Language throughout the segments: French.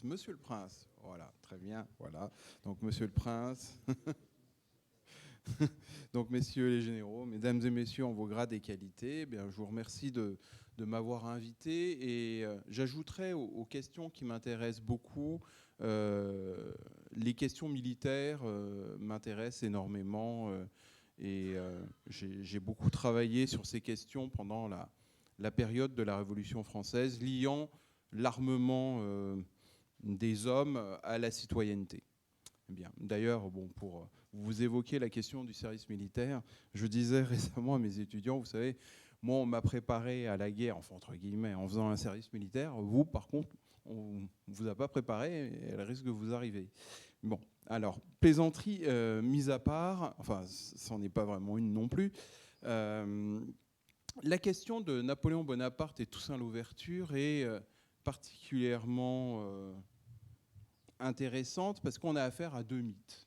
Monsieur le Prince, voilà, très bien, voilà. Donc, Monsieur le Prince, donc, messieurs les généraux, mesdames et messieurs, en vos grades et qualités, eh bien, je vous remercie de m'avoir invité et j'ajouterai aux questions qui m'intéressent beaucoup, les questions militaires m'intéressent énormément et j'ai beaucoup travaillé sur ces questions pendant la période de la Révolution française, liant l'armement des hommes à la citoyenneté. Bien. D'ailleurs, bon, pour vous évoquer la question du service militaire, je disais récemment à mes étudiants, vous savez, moi, on m'a préparé à la guerre, enfin, entre guillemets, en faisant un service militaire. Vous, par contre, on ne vous a pas préparé et elle risque de vous arriver. Bon, alors, plaisanterie mise à part, enfin, c'en est pas vraiment une non plus. La question de Napoléon Bonaparte et Toussaint Louverture est particulièrement intéressante parce qu'on a affaire à deux mythes.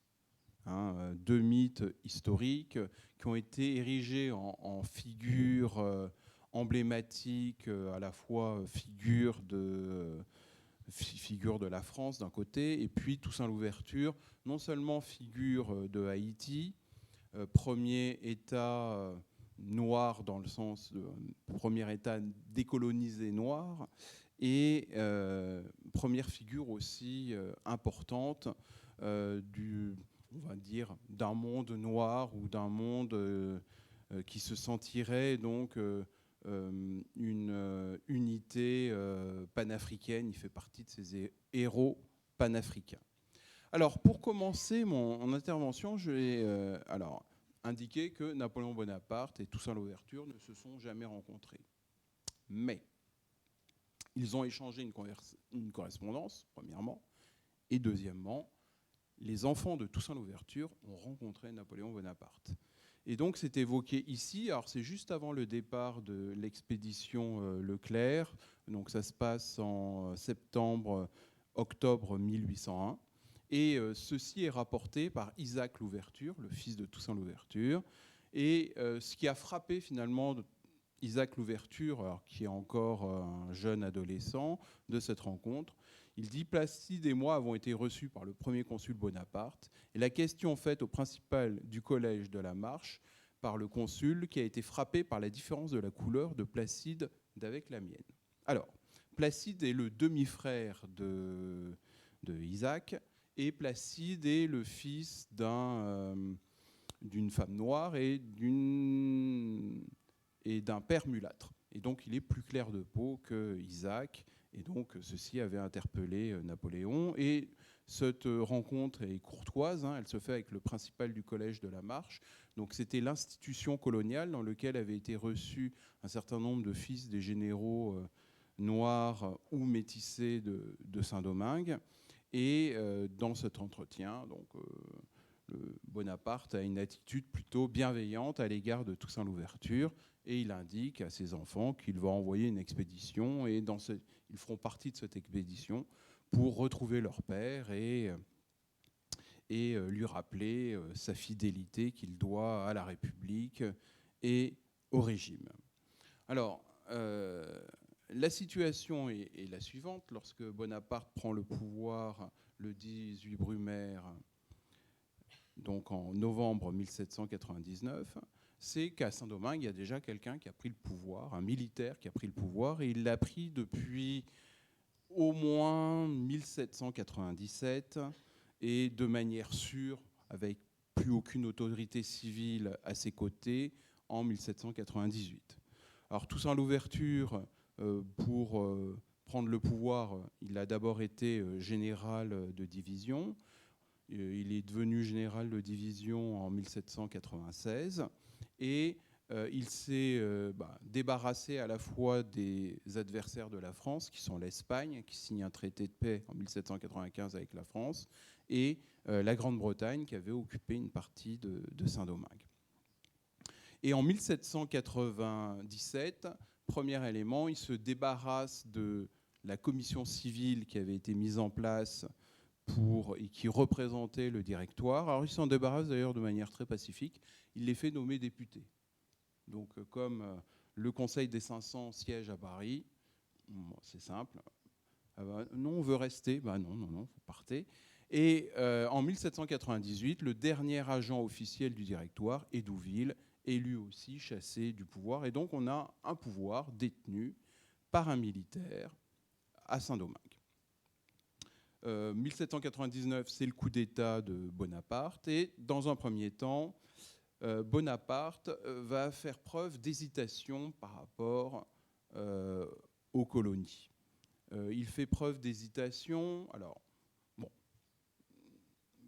Deux mythes historiques qui ont été érigés en figures emblématiques, à la fois figures de la France d'un côté, et puis Toussaint Louverture, non seulement figure de Haïti, premier État noir dans le sens de premier État décolonisé noir, et première figure aussi importante on va dire, d'un monde noir ou d'un monde qui se sentirait donc une unité panafricaine. Il fait partie de ces héros panafricains. Alors, pour commencer mon intervention, je vais indiquer que Napoléon Bonaparte et Toussaint Louverture ne se sont jamais rencontrés. Mais ils ont échangé une correspondance, premièrement, et deuxièmement, les enfants de Toussaint Louverture ont rencontré Napoléon Bonaparte. Et donc, c'est évoqué ici. Alors, c'est juste avant le départ de l'expédition Leclerc. Donc, ça se passe en septembre-octobre 1801. Et ceci est rapporté par Isaac Louverture, le fils de Toussaint Louverture. Et ce qui a frappé finalement Isaac Louverture, alors, qui est encore un jeune adolescent, de cette rencontre, il dit « Placide et moi avons été reçus par le premier consul Bonaparte et la question faite au principal du collège de la Marche par le consul qui a été frappé par la différence de la couleur de Placide d'avec la mienne. » Alors, Placide est le demi-frère de Isaac et Placide est le fils d'une femme noire et d'un père mulâtre. Et donc, il est plus clair de peau que Isaac. Et donc, ceci avait interpellé Napoléon. Et cette rencontre est courtoise. Elle se fait avec le principal du collège de la Marche. Donc, c'était l'institution coloniale dans laquelle avaient été reçus un certain nombre de fils des généraux noirs ou métissés de Saint-Domingue. Et dans cet entretien, donc, Bonaparte a une attitude plutôt bienveillante à l'égard de Toussaint Louverture et il indique à ses enfants qu'il va envoyer une expédition et ils feront partie de cette expédition pour retrouver leur père et lui rappeler sa fidélité qu'il doit à la République et au régime. Alors, la situation est la suivante. Lorsque Bonaparte prend le pouvoir le 18 Brumaire, donc en novembre 1799, c'est qu'à Saint-Domingue, il y a déjà quelqu'un qui a pris le pouvoir, un militaire qui a pris le pouvoir, et il l'a pris depuis au moins 1797, et de manière sûre, avec plus aucune autorité civile à ses côtés, en 1798. Alors Toussaint Louverture, pour prendre le pouvoir, il a d'abord été général de division. Il est devenu général de division en 1796 et il s'est débarrassé à la fois des adversaires de la France, qui sont l'Espagne, qui signe un traité de paix en 1795 avec la France, et la Grande-Bretagne, qui avait occupé une partie de Saint-Domingue. Et en 1797, premier élément, il se débarrasse de la commission civile qui avait été mise en place et qui représentait le directoire. Alors il s'en débarrasse d'ailleurs de manière très pacifique. Il les fait nommer députés. Donc comme le Conseil des 500 siège à Paris, c'est simple, Ah bah, non, on veut rester. Bah non, vous partez. Et en 1798, le dernier agent officiel du Directoire, Hédouville, est lui aussi chassé du pouvoir. Et donc on a un pouvoir détenu par un militaire à Saint-Domingue. 1799, c'est le coup d'État de Bonaparte. Et dans un premier temps, Bonaparte va faire preuve d'hésitation par rapport aux colonies. Il fait preuve d'hésitation. Alors, bon,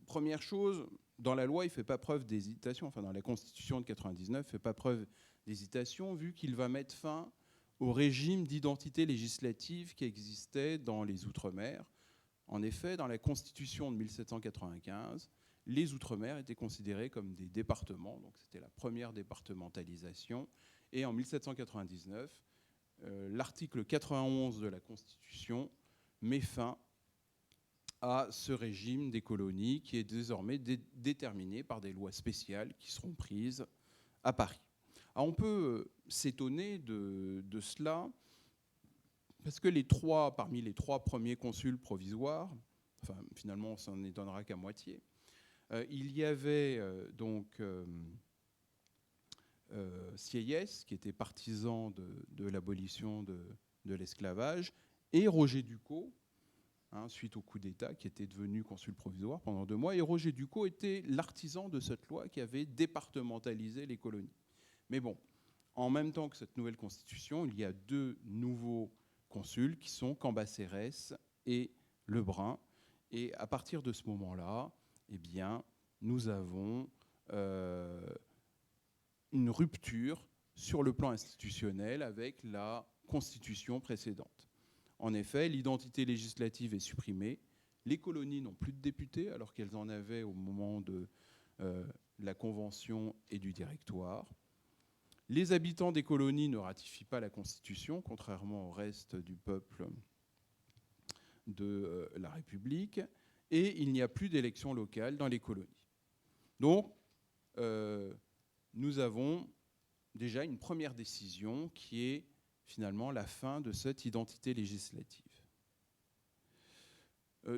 première chose, dans la loi, il ne fait pas preuve d'hésitation. Enfin, dans la Constitution de 99, il ne fait pas preuve d'hésitation, vu qu'il va mettre fin au régime d'identité législative qui existait dans les Outre-mer. En effet, dans la Constitution de 1795, les Outre-mer étaient considérés comme des départements, donc c'était la première départementalisation. Et en 1799, l'article 91 de la Constitution met fin à ce régime des colonies qui est désormais déterminé par des lois spéciales qui seront prises à Paris. Alors on peut s'étonner de cela, parce que parmi les trois premiers consuls provisoires, enfin finalement on s'en étonnera qu'à moitié, il y avait Sieyès, qui était partisan de l'abolition de l'esclavage, et Roger Ducos, suite au coup d'État, qui était devenu consul provisoire pendant 2 mois. Et Roger Ducos était l'artisan de cette loi qui avait départementalisé les colonies. Mais bon, en même temps que cette nouvelle constitution, il y a 2 nouveaux consuls qui sont Cambacérès et Lebrun. Et à partir de ce moment-là, eh bien, nous avons une rupture sur le plan institutionnel avec la constitution précédente. En effet, l'identité législative est supprimée. Les colonies n'ont plus de députés, alors qu'elles en avaient au moment de la Convention et du Directoire. Les habitants des colonies ne ratifient pas la Constitution, contrairement au reste du peuple de la République. Et il n'y a plus d'élections locales dans les colonies. Donc, nous avons déjà une première décision qui est finalement la fin de cette identité législative.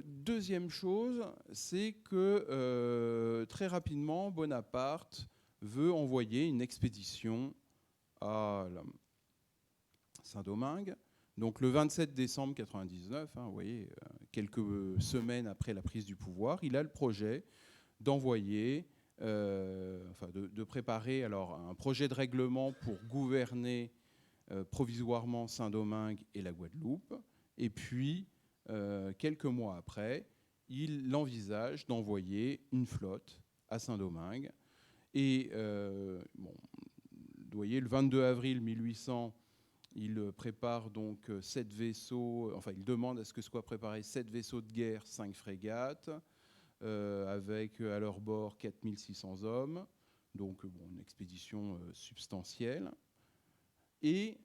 Deuxième chose, c'est que très rapidement, Bonaparte veut envoyer une expédition à Saint-Domingue. Donc le 27 décembre 1999, vous voyez, quelques semaines après la prise du pouvoir, il a le projet d'envoyer, de préparer alors un projet de règlement pour gouverner provisoirement Saint-Domingue et la Guadeloupe. Et puis, quelques mois après, il envisage d'envoyer une flotte à Saint-Domingue. Et vous voyez, le 22 avril 1800, il prépare donc 7 vaisseaux, il demande à ce que soient préparés 7 vaisseaux de guerre, 5 frégates, avec à leur bord 4600 hommes, donc une expédition substantielle. Et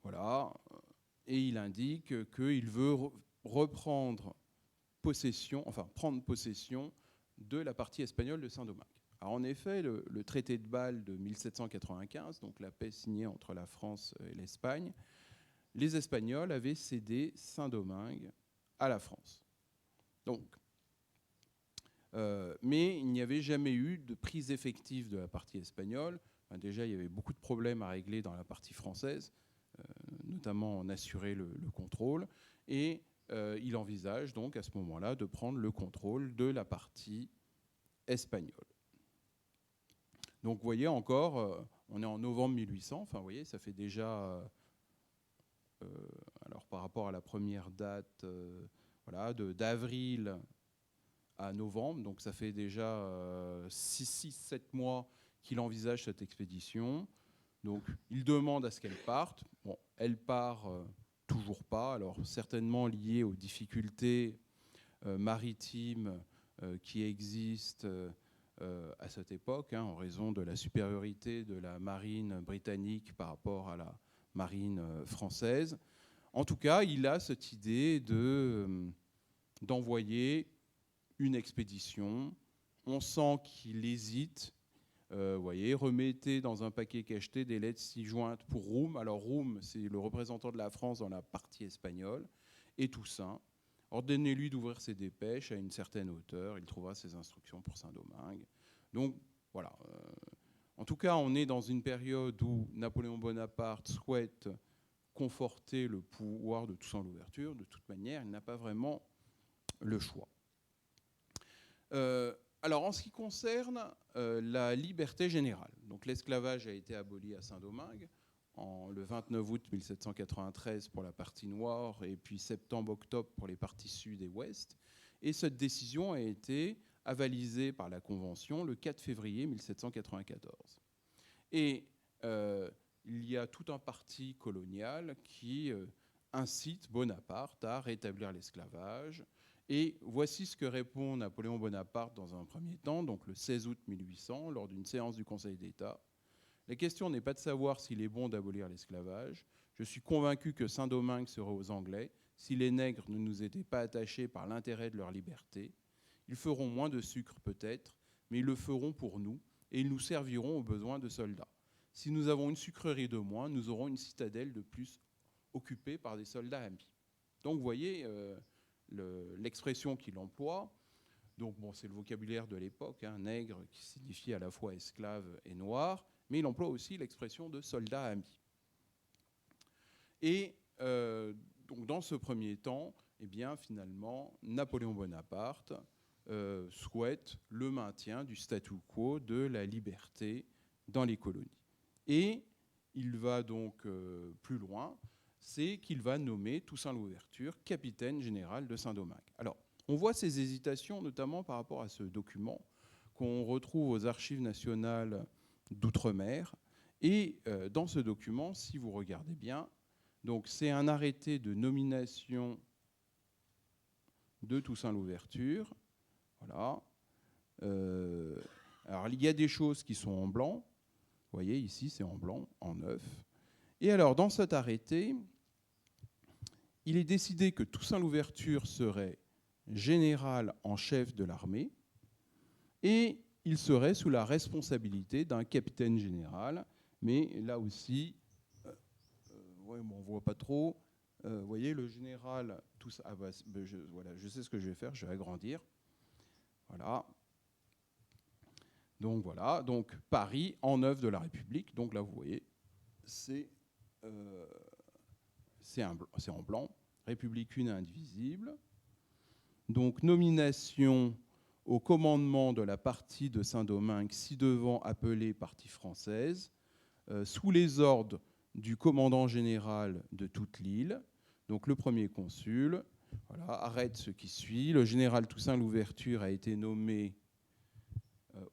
voilà, et il indique qu'il veut prendre possession de la partie espagnole de Saint-Domingue. Alors en effet, le traité de Bâle de 1795, donc la paix signée entre la France et l'Espagne, les Espagnols avaient cédé Saint-Domingue à la France. Donc, mais il n'y avait jamais eu de prise effective de la partie espagnole. Déjà, il y avait beaucoup de problèmes à régler dans la partie française, notamment en assurer le contrôle. Et il envisage donc à ce moment-là de prendre le contrôle de la partie espagnole. Donc vous voyez encore, on est en novembre 1800, vous voyez, ça fait déjà, alors par rapport à la première date, d'avril à novembre, donc ça fait déjà 6-7 mois qu'il envisage cette expédition. Donc il demande à ce qu'elle parte. Bon, elle part toujours pas, alors certainement liée aux difficultés maritimes qui existent à cette époque, en raison de la supériorité de la marine britannique par rapport à la marine française. En tout cas, il a cette idée d'envoyer une expédition. On sent qu'il hésite. Vous voyez, remettez dans un paquet cacheté des lettres ci-jointes pour Roume. Alors Roume, c'est le représentant de la France dans la partie espagnole. Et Toussaint, ordonnez-lui d'ouvrir ses dépêches à une certaine hauteur. Il trouvera ses instructions pour Saint-Domingue. Donc voilà. En tout cas, on est dans une période où Napoléon Bonaparte souhaite conforter le pouvoir de Toussaint Louverture. De toute manière, il n'a pas vraiment le choix. Alors, en ce qui concerne la liberté générale, donc l'esclavage a été aboli à Saint-Domingue le 29 août 1793 pour la partie nord et puis septembre-octobre pour les parties sud et ouest. Et cette décision a été avalisée par la Convention le 4 février 1794. Et il y a tout un parti colonial qui incite Bonaparte à rétablir l'esclavage. Et voici ce que répond Napoléon Bonaparte dans un premier temps, donc le 16 août 1800, lors d'une séance du Conseil d'État. La question n'est pas de savoir s'il est bon d'abolir l'esclavage. Je suis convaincu que Saint-Domingue serait aux Anglais si les nègres ne nous étaient pas attachés par l'intérêt de leur liberté. Ils feront moins de sucre peut-être, mais ils le feront pour nous et ils nous serviront aux besoins de soldats. Si nous avons une sucrerie de moins, nous aurons une citadelle de plus occupée par des soldats amis. Donc vous voyez l'expression qu'il emploie. Donc bon, c'est le vocabulaire de l'époque, hein, nègre qui signifie à la fois esclave et noir, mais il emploie aussi l'expression de soldat ami. Et donc dans ce premier temps, eh bien, finalement, Napoléon Bonaparte souhaite le maintien du statu quo de la liberté dans les colonies. Et il va donc plus loin, c'est qu'il va nommer Toussaint Louverture capitaine général de Saint-Domingue. Alors, on voit ces hésitations, notamment par rapport à ce document qu'on retrouve aux Archives nationales d'Outre-mer. Et dans ce document, si vous regardez bien, donc c'est un arrêté de nomination de Toussaint Louverture. Voilà. Alors, il y a des choses qui sont en blanc. Vous voyez, ici, c'est en blanc, en neuf. Et alors, dans cet arrêté, il est décidé que Toussaint Louverture serait général en chef de l'armée et il serait sous la responsabilité d'un capitaine général. Mais là aussi, ouais, bon, on ne voit pas trop. Vous voyez, le général, voilà, je sais ce que je vais faire, je vais agrandir. Voilà. Donc voilà, donc Paris en œuvre de la République. Donc là, vous voyez, c'est en blanc. République une et indivisible. Donc nomination au commandement de la partie de Saint-Domingue, ci-devant appelée partie française, sous les ordres du commandant général de toute l'île. Donc le premier consul, voilà, arrête ce qui suit. Le général Toussaint Louverture a été nommé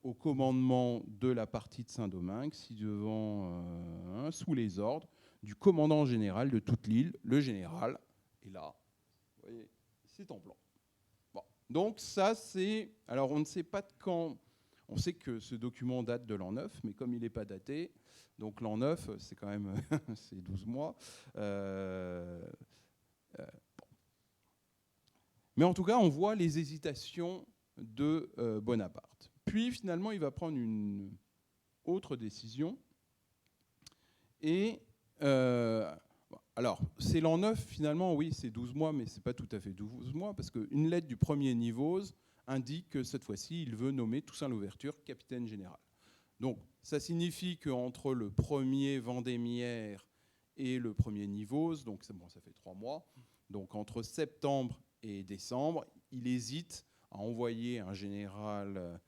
au commandement de la partie de Saint-Domingue, ci-devant, sous les ordres du commandant général de toute l'île, le général. Et là, vous voyez, c'est en blanc. Bon. Donc ça, c'est... Alors on ne sait pas de quand... On sait que ce document date de l'an 9, mais comme il n'est pas daté, donc l'an 9, c'est quand même c'est 12 mois. Bon. Mais en tout cas, on voit les hésitations de Bonaparte. Puis finalement, il va prendre une autre décision. Et alors, c'est l'an 9, finalement, oui, c'est 12 mois, mais ce n'est pas tout à fait 12 mois, parce qu'une lettre du premier Nivose indique que cette fois-ci, il veut nommer Toussaint Louverture capitaine général. Donc, ça signifie qu'entre le premier Vendémiaire et le premier Nivose, donc bon, ça fait 3 mois, donc entre septembre et décembre, il hésite à envoyer un général,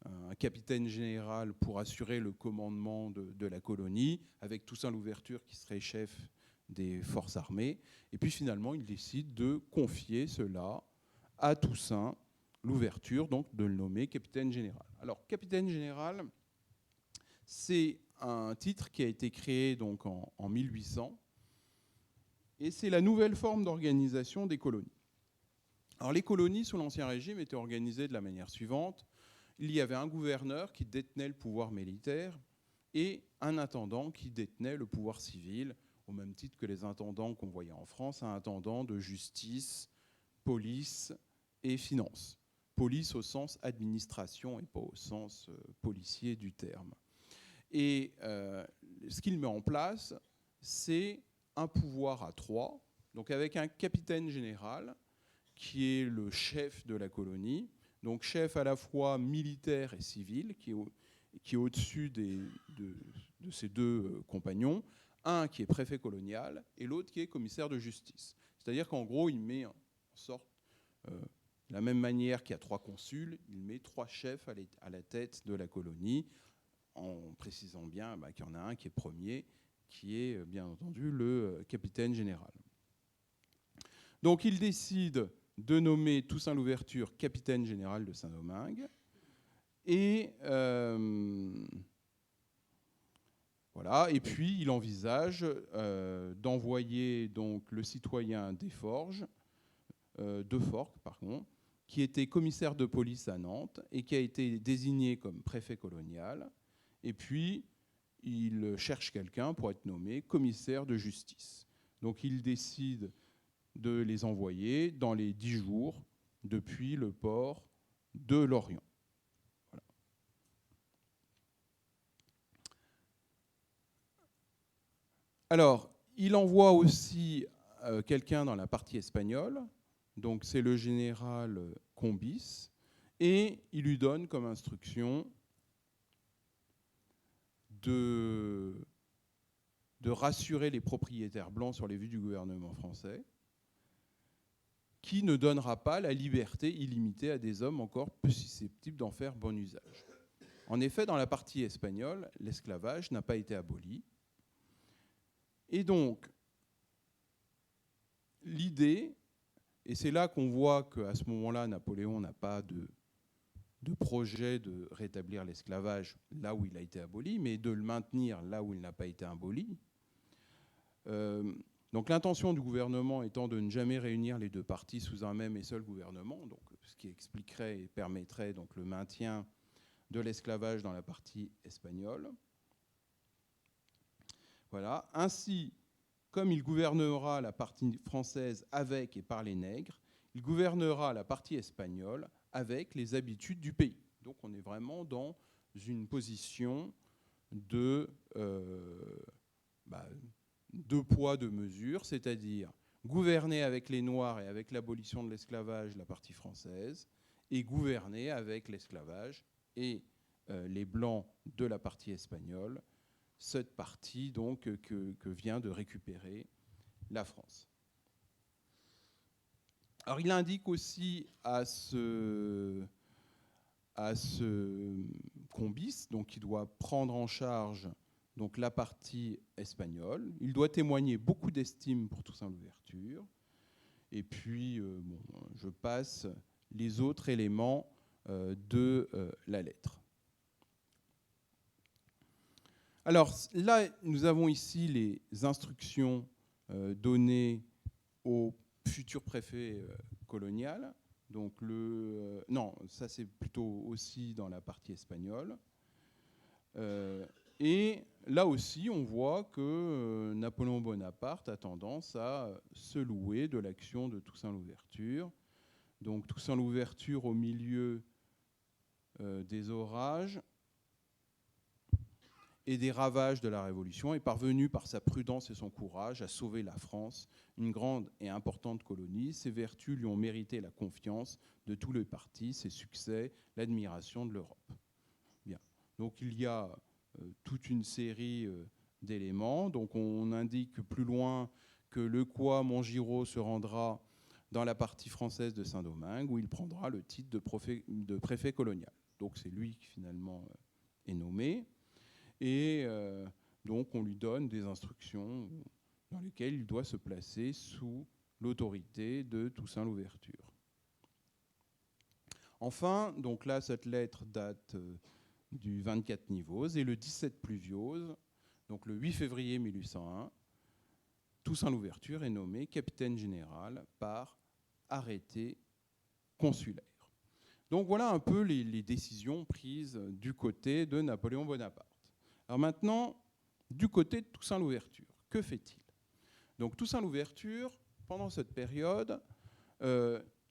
un capitaine général pour assurer le commandement de la colonie, avec Toussaint Louverture qui serait chef des forces armées. Et puis finalement, il décide de confier cela à Toussaint Louverture, donc de le nommer capitaine général. Alors, capitaine général, c'est un titre qui a été créé donc en 1800, et c'est la nouvelle forme d'organisation des colonies. Alors, les colonies sous l'Ancien Régime étaient organisées de la manière suivante. Il y avait un gouverneur qui détenait le pouvoir militaire et un intendant qui détenait le pouvoir civil, au même titre que les intendants qu'on voyait en France, un intendant de justice, police et finances. police au sens administration et pas au sens policier du terme. Et ce qu'il met en place, c'est un pouvoir à trois, donc avec un capitaine général qui est le chef de la colonie, donc chef à la fois militaire et civil, qui est au-dessus de ses deux compagnons, un qui est préfet colonial et l'autre qui est commissaire de justice. C'est-à-dire qu'en gros, il met en sorte, de la même manière qu'il y a trois consuls, il met trois chefs à la tête de la colonie, en précisant bien qu'il y en a un qui est premier, qui est bien entendu le capitaine général. Donc il décide de nommer Toussaint Louverture capitaine général de Saint-Domingue, et voilà. Et puis il envisage d'envoyer donc le citoyen Desforges, qui était commissaire de police à Nantes et qui a été désigné comme préfet colonial. Et puis il cherche quelqu'un pour être nommé commissaire de justice. Donc il décide de les envoyer dans les 10 jours depuis le port de Lorient. Voilà. Alors, il envoie aussi quelqu'un dans la partie espagnole, donc c'est le général Combis, et il lui donne comme instruction de rassurer les propriétaires blancs sur les vues du gouvernement français, qui ne donnera pas la liberté illimitée à des hommes encore peu susceptibles d'en faire bon usage. En effet, dans la partie espagnole, l'esclavage n'a pas été aboli. Et donc, l'idée, et c'est là qu'on voit qu'à ce moment-là, Napoléon n'a pas de projet de rétablir l'esclavage là où il a été aboli, mais de le maintenir là où il n'a pas été aboli. Donc l'intention du gouvernement étant de ne jamais réunir les deux parties sous un même et seul gouvernement, donc, ce qui expliquerait et permettrait donc le maintien de l'esclavage dans la partie espagnole. Voilà. Ainsi, comme il gouvernera la partie française avec et par les nègres, il gouvernera la partie espagnole avec les habitudes du pays. Donc on est vraiment dans une position de deux poids, deux mesures, c'est-à-dire gouverner avec les Noirs et avec l'abolition de l'esclavage la partie française, et gouverner avec l'esclavage et les Blancs de la partie espagnole, cette partie donc que vient de récupérer la France. Alors il indique aussi à ce Combis, donc qui doit prendre en charge donc la partie espagnole. Il doit témoigner beaucoup d'estime pour Toussaint Louverture. Et puis, je passe les autres éléments de la lettre. Alors là, nous avons ici les instructions données au futur préfet colonial. Donc non, ça c'est plutôt aussi dans la partie espagnole. Et là aussi, on voit que Napoléon Bonaparte a tendance à se louer de l'action de Toussaint Louverture. Donc Toussaint Louverture au milieu des orages et des ravages de la Révolution est parvenu par sa prudence et son courage à sauver la France, une grande et importante colonie. Ses vertus lui ont mérité la confiance de tous les partis, ses succès, l'admiration de l'Europe. Bien. Donc il y a toute une série d'éléments. Donc on indique plus loin que Lecomte Montgiraud se rendra dans la partie française de Saint-Domingue, où il prendra le titre de préfet colonial. Donc c'est lui qui finalement est nommé. Et donc on lui donne des instructions dans lesquelles il doit se placer sous l'autorité de Toussaint Louverture. Enfin, donc là, cette lettre date du 24 Nivose, et le 17 Pluviose, donc le 8 février 1801, Toussaint Louverture est nommé capitaine général par arrêté consulaire. Donc voilà un peu les décisions prises du côté de Napoléon Bonaparte. Alors maintenant, du côté de Toussaint Louverture, que fait-il? Donc Toussaint Louverture, pendant cette période,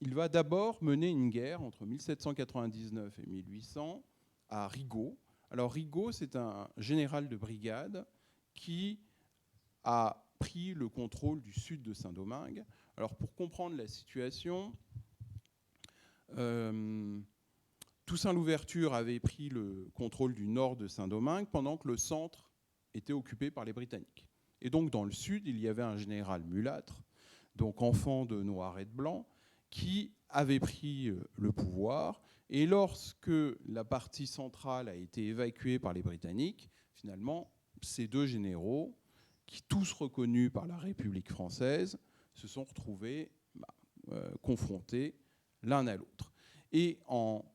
il va d'abord mener une guerre entre 1799 et 1800 à Rigaud. Alors Rigaud, c'est un général de brigade qui a pris le contrôle du sud de Saint-Domingue. Alors pour comprendre la situation, Toussaint Louverture avait pris le contrôle du nord de Saint-Domingue pendant que le centre était occupé par les Britanniques. Et donc dans le sud, il y avait un général mulâtre, donc enfant de noir et de blanc, qui avait pris le pouvoir. Et lorsque la partie centrale a été évacuée par les Britanniques, finalement, ces deux généraux, qui tous reconnus par la République française, se sont retrouvés confrontés l'un à l'autre. Et en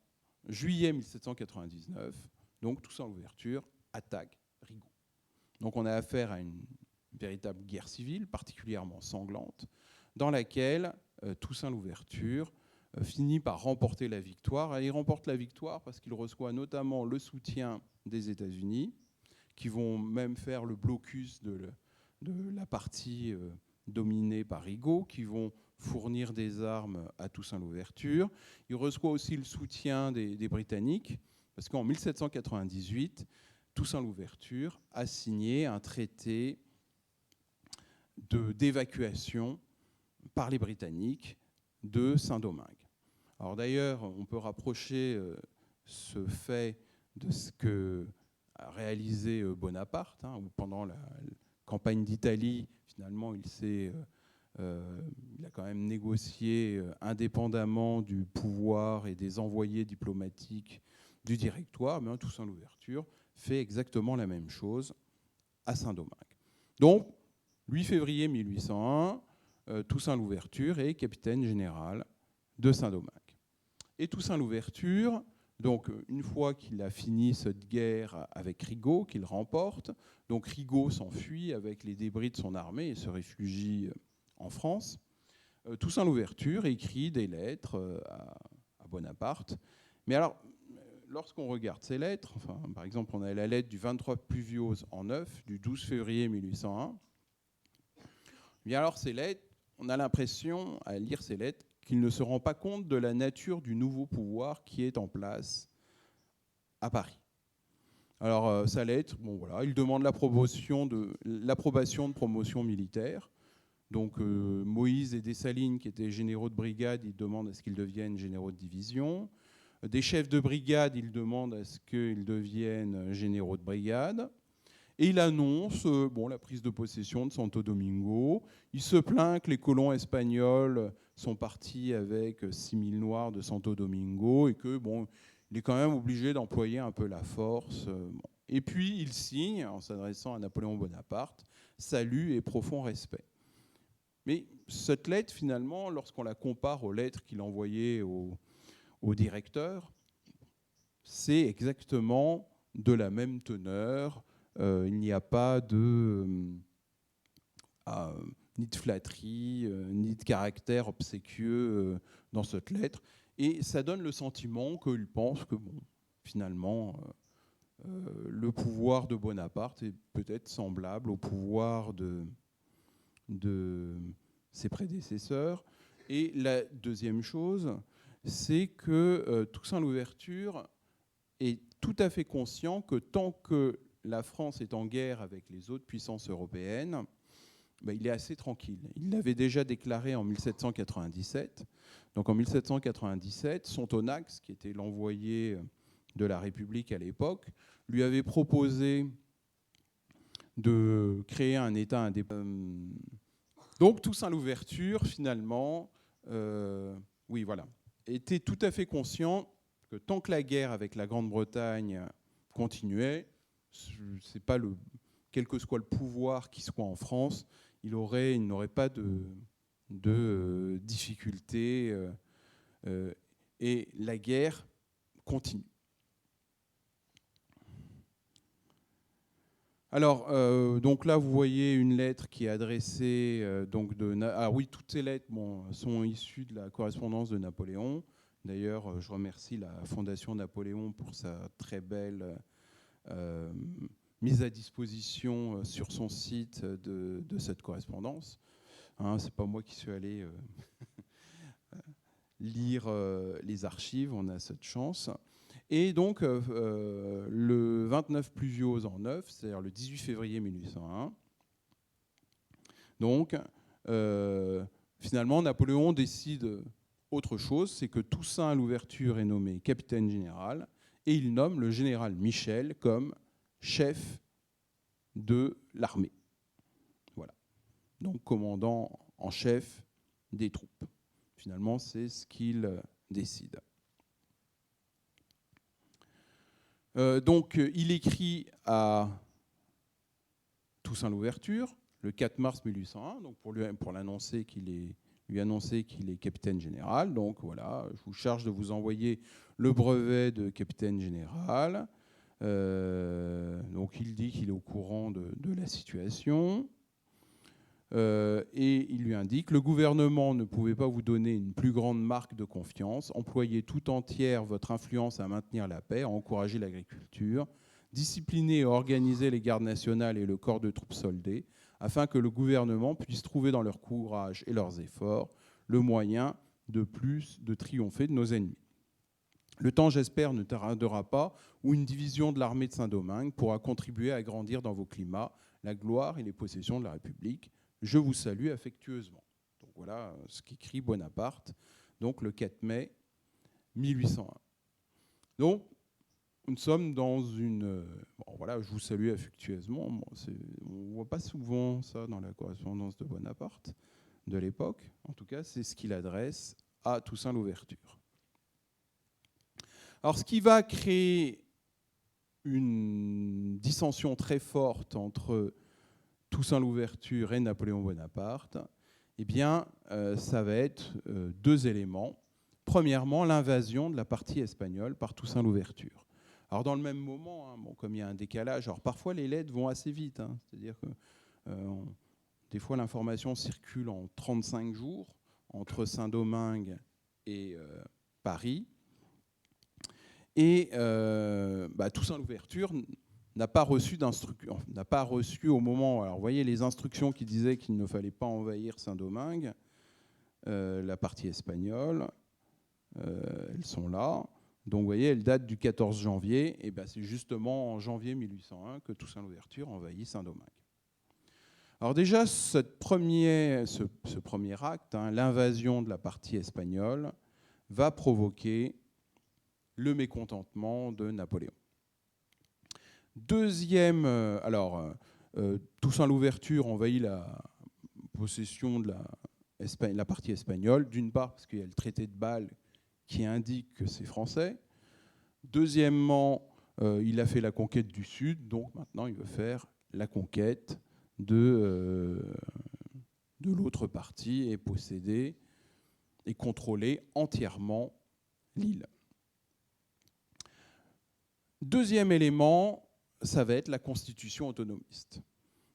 juillet 1799, donc Toussaint Louverture attaque Rigaud. Donc on a affaire à une véritable guerre civile, particulièrement sanglante, dans laquelle Toussaint Louverture finit par remporter la victoire. Et il remporte la victoire parce qu'il reçoit notamment le soutien des États-Unis, qui vont même faire le blocus de la partie dominée par Rigaud, qui vont fournir des armes à Toussaint Louverture. Il reçoit aussi le soutien des Britanniques, parce qu'en 1798, Toussaint Louverture a signé un traité d'évacuation par les Britanniques de Saint-Domingue. Alors d'ailleurs, on peut rapprocher ce fait de ce que a réalisé Bonaparte, où pendant la campagne d'Italie, finalement, il a quand même négocié indépendamment du pouvoir et des envoyés diplomatiques du Directoire. Mais Toussaint Louverture fait exactement la même chose à Saint-Domingue. Donc, 8 février 1801, Toussaint Louverture est capitaine général de Saint-Domingue. Et Toussaint Louverture, donc une fois qu'il a fini cette guerre avec Rigaud, qu'il remporte, donc Rigaud s'enfuit avec les débris de son armée et se réfugie en France. Toussaint Louverture écrit des lettres à Bonaparte. Mais alors, lorsqu'on regarde ces lettres, par exemple, on a la lettre du 23 Pluviose en 9, du 12 février 1801. Bien alors, ces lettres, on a l'impression, à lire ces lettres, qu'il ne se rend pas compte de la nature du nouveau pouvoir qui est en place à Paris. Alors, sa lettre, il demande l'approbation de promotion militaire. Donc, Moïse et Dessalines, qui étaient généraux de brigade, ils demandent à ce qu'ils deviennent généraux de division. Des chefs de brigade, ils demandent à ce qu'ils deviennent généraux de brigade. Et il annonce la prise de possession de Santo Domingo. Il se plaint que les colons espagnols sont partis avec 6000 Noirs de Santo Domingo et que il est quand même obligé d'employer un peu la force. Et puis il signe, en s'adressant à Napoléon Bonaparte, salut et profond respect. Mais cette lettre, finalement, lorsqu'on la compare aux lettres qu'il envoyait au directeur, c'est exactement de la même teneur. Il n'y a pas ni de flatterie, ni de caractère obséquieux dans cette lettre. Et ça donne le sentiment qu'il pense que, finalement, le pouvoir de Bonaparte est peut-être semblable au pouvoir de ses prédécesseurs. Et la deuxième chose, c'est que Toussaint Louverture est tout à fait conscient que tant que la France est en guerre avec les autres puissances européennes, il est assez tranquille. Il l'avait déjà déclaré en 1797. Donc en 1797, Sontonax, qui était l'envoyé de la République à l'époque, lui avait proposé de créer un État indépendant. Donc Toussaint Louverture, finalement, était tout à fait conscient que tant que la guerre avec la Grande-Bretagne continuait, c'est pas quel que soit le pouvoir qui soit en France, il n'aurait pas de difficultés et la guerre continue. Alors, donc là, vous voyez une lettre qui est adressée toutes ces lettres sont issues de la correspondance de Napoléon. D'ailleurs, je remercie la Fondation Napoléon pour sa très belle mise à disposition sur son site de cette correspondance. C'est pas moi qui suis allé lire les archives, on a cette chance. Et donc, le 29 pluviose en 9, c'est-à-dire le 18 février 1801, donc, finalement, Napoléon décide autre chose, c'est que Toussaint Louverture est nommé capitaine général, et il nomme le général Michel comme chef de l'armée. Voilà. Donc, commandant en chef des troupes. Finalement, c'est ce qu'il décide. Donc, il écrit à Toussaint Louverture le 4 mars 1801, donc pour lui annoncer qu'il est capitaine général. Donc voilà, je vous charge de vous envoyer le brevet de capitaine général. Donc il dit qu'il est au courant de la situation. Et il lui indique: le gouvernement ne pouvait pas vous donner une plus grande marque de confiance. Employez tout entière votre influence à maintenir la paix, à encourager l'agriculture, discipliner et organiser les gardes nationales et le corps de troupes soldées, afin que le gouvernement puisse trouver dans leur courage et leurs efforts le moyen de plus de triompher de nos ennemis. Le temps, j'espère, ne tardera pas où une division de l'armée de Saint-Domingue pourra contribuer à agrandir dans vos climats la gloire et les possessions de la République. Je vous salue affectueusement. Donc voilà ce qu'écrit Bonaparte, donc le 4 mai 1801. Donc, nous sommes dans une... Bon, voilà, je vous salue affectueusement. Bon, on ne voit pas souvent ça dans la correspondance de Bonaparte de l'époque. En tout cas, c'est ce qu'il adresse à Toussaint Louverture. Alors, ce qui va créer une dissension très forte entre Toussaint Louverture et Napoléon Bonaparte, eh bien, ça va être deux éléments. Premièrement, l'invasion de la partie espagnole par Toussaint Louverture. Alors dans le même moment, hein, bon, comme il y a un décalage, alors parfois les lettres vont assez vite, hein, c'est-à-dire que des fois l'information circule en 35 jours entre Saint-Domingue et Paris. Et Toussaint Louverture n'a pas reçu au moment. Alors vous voyez les instructions qui disaient qu'il ne fallait pas envahir Saint-Domingue, la partie espagnole, elles sont là. Donc vous voyez, elles datent du 14 janvier, et c'est justement en janvier 1801 que Toussaint Louverture envahit Saint-Domingue. Alors déjà, ce premier acte, hein, l'invasion de la partie espagnole, va provoquer le mécontentement de Napoléon. Deuxième, Toussaint Louverture envahit la possession de la partie espagnole, d'une part parce qu'il y a le traité de Bâle qui indique que c'est français. Deuxièmement, il a fait la conquête du Sud, donc maintenant il veut faire la conquête de l'autre partie et posséder et contrôler entièrement l'île. Deuxième élément, ça va être la constitution autonomiste.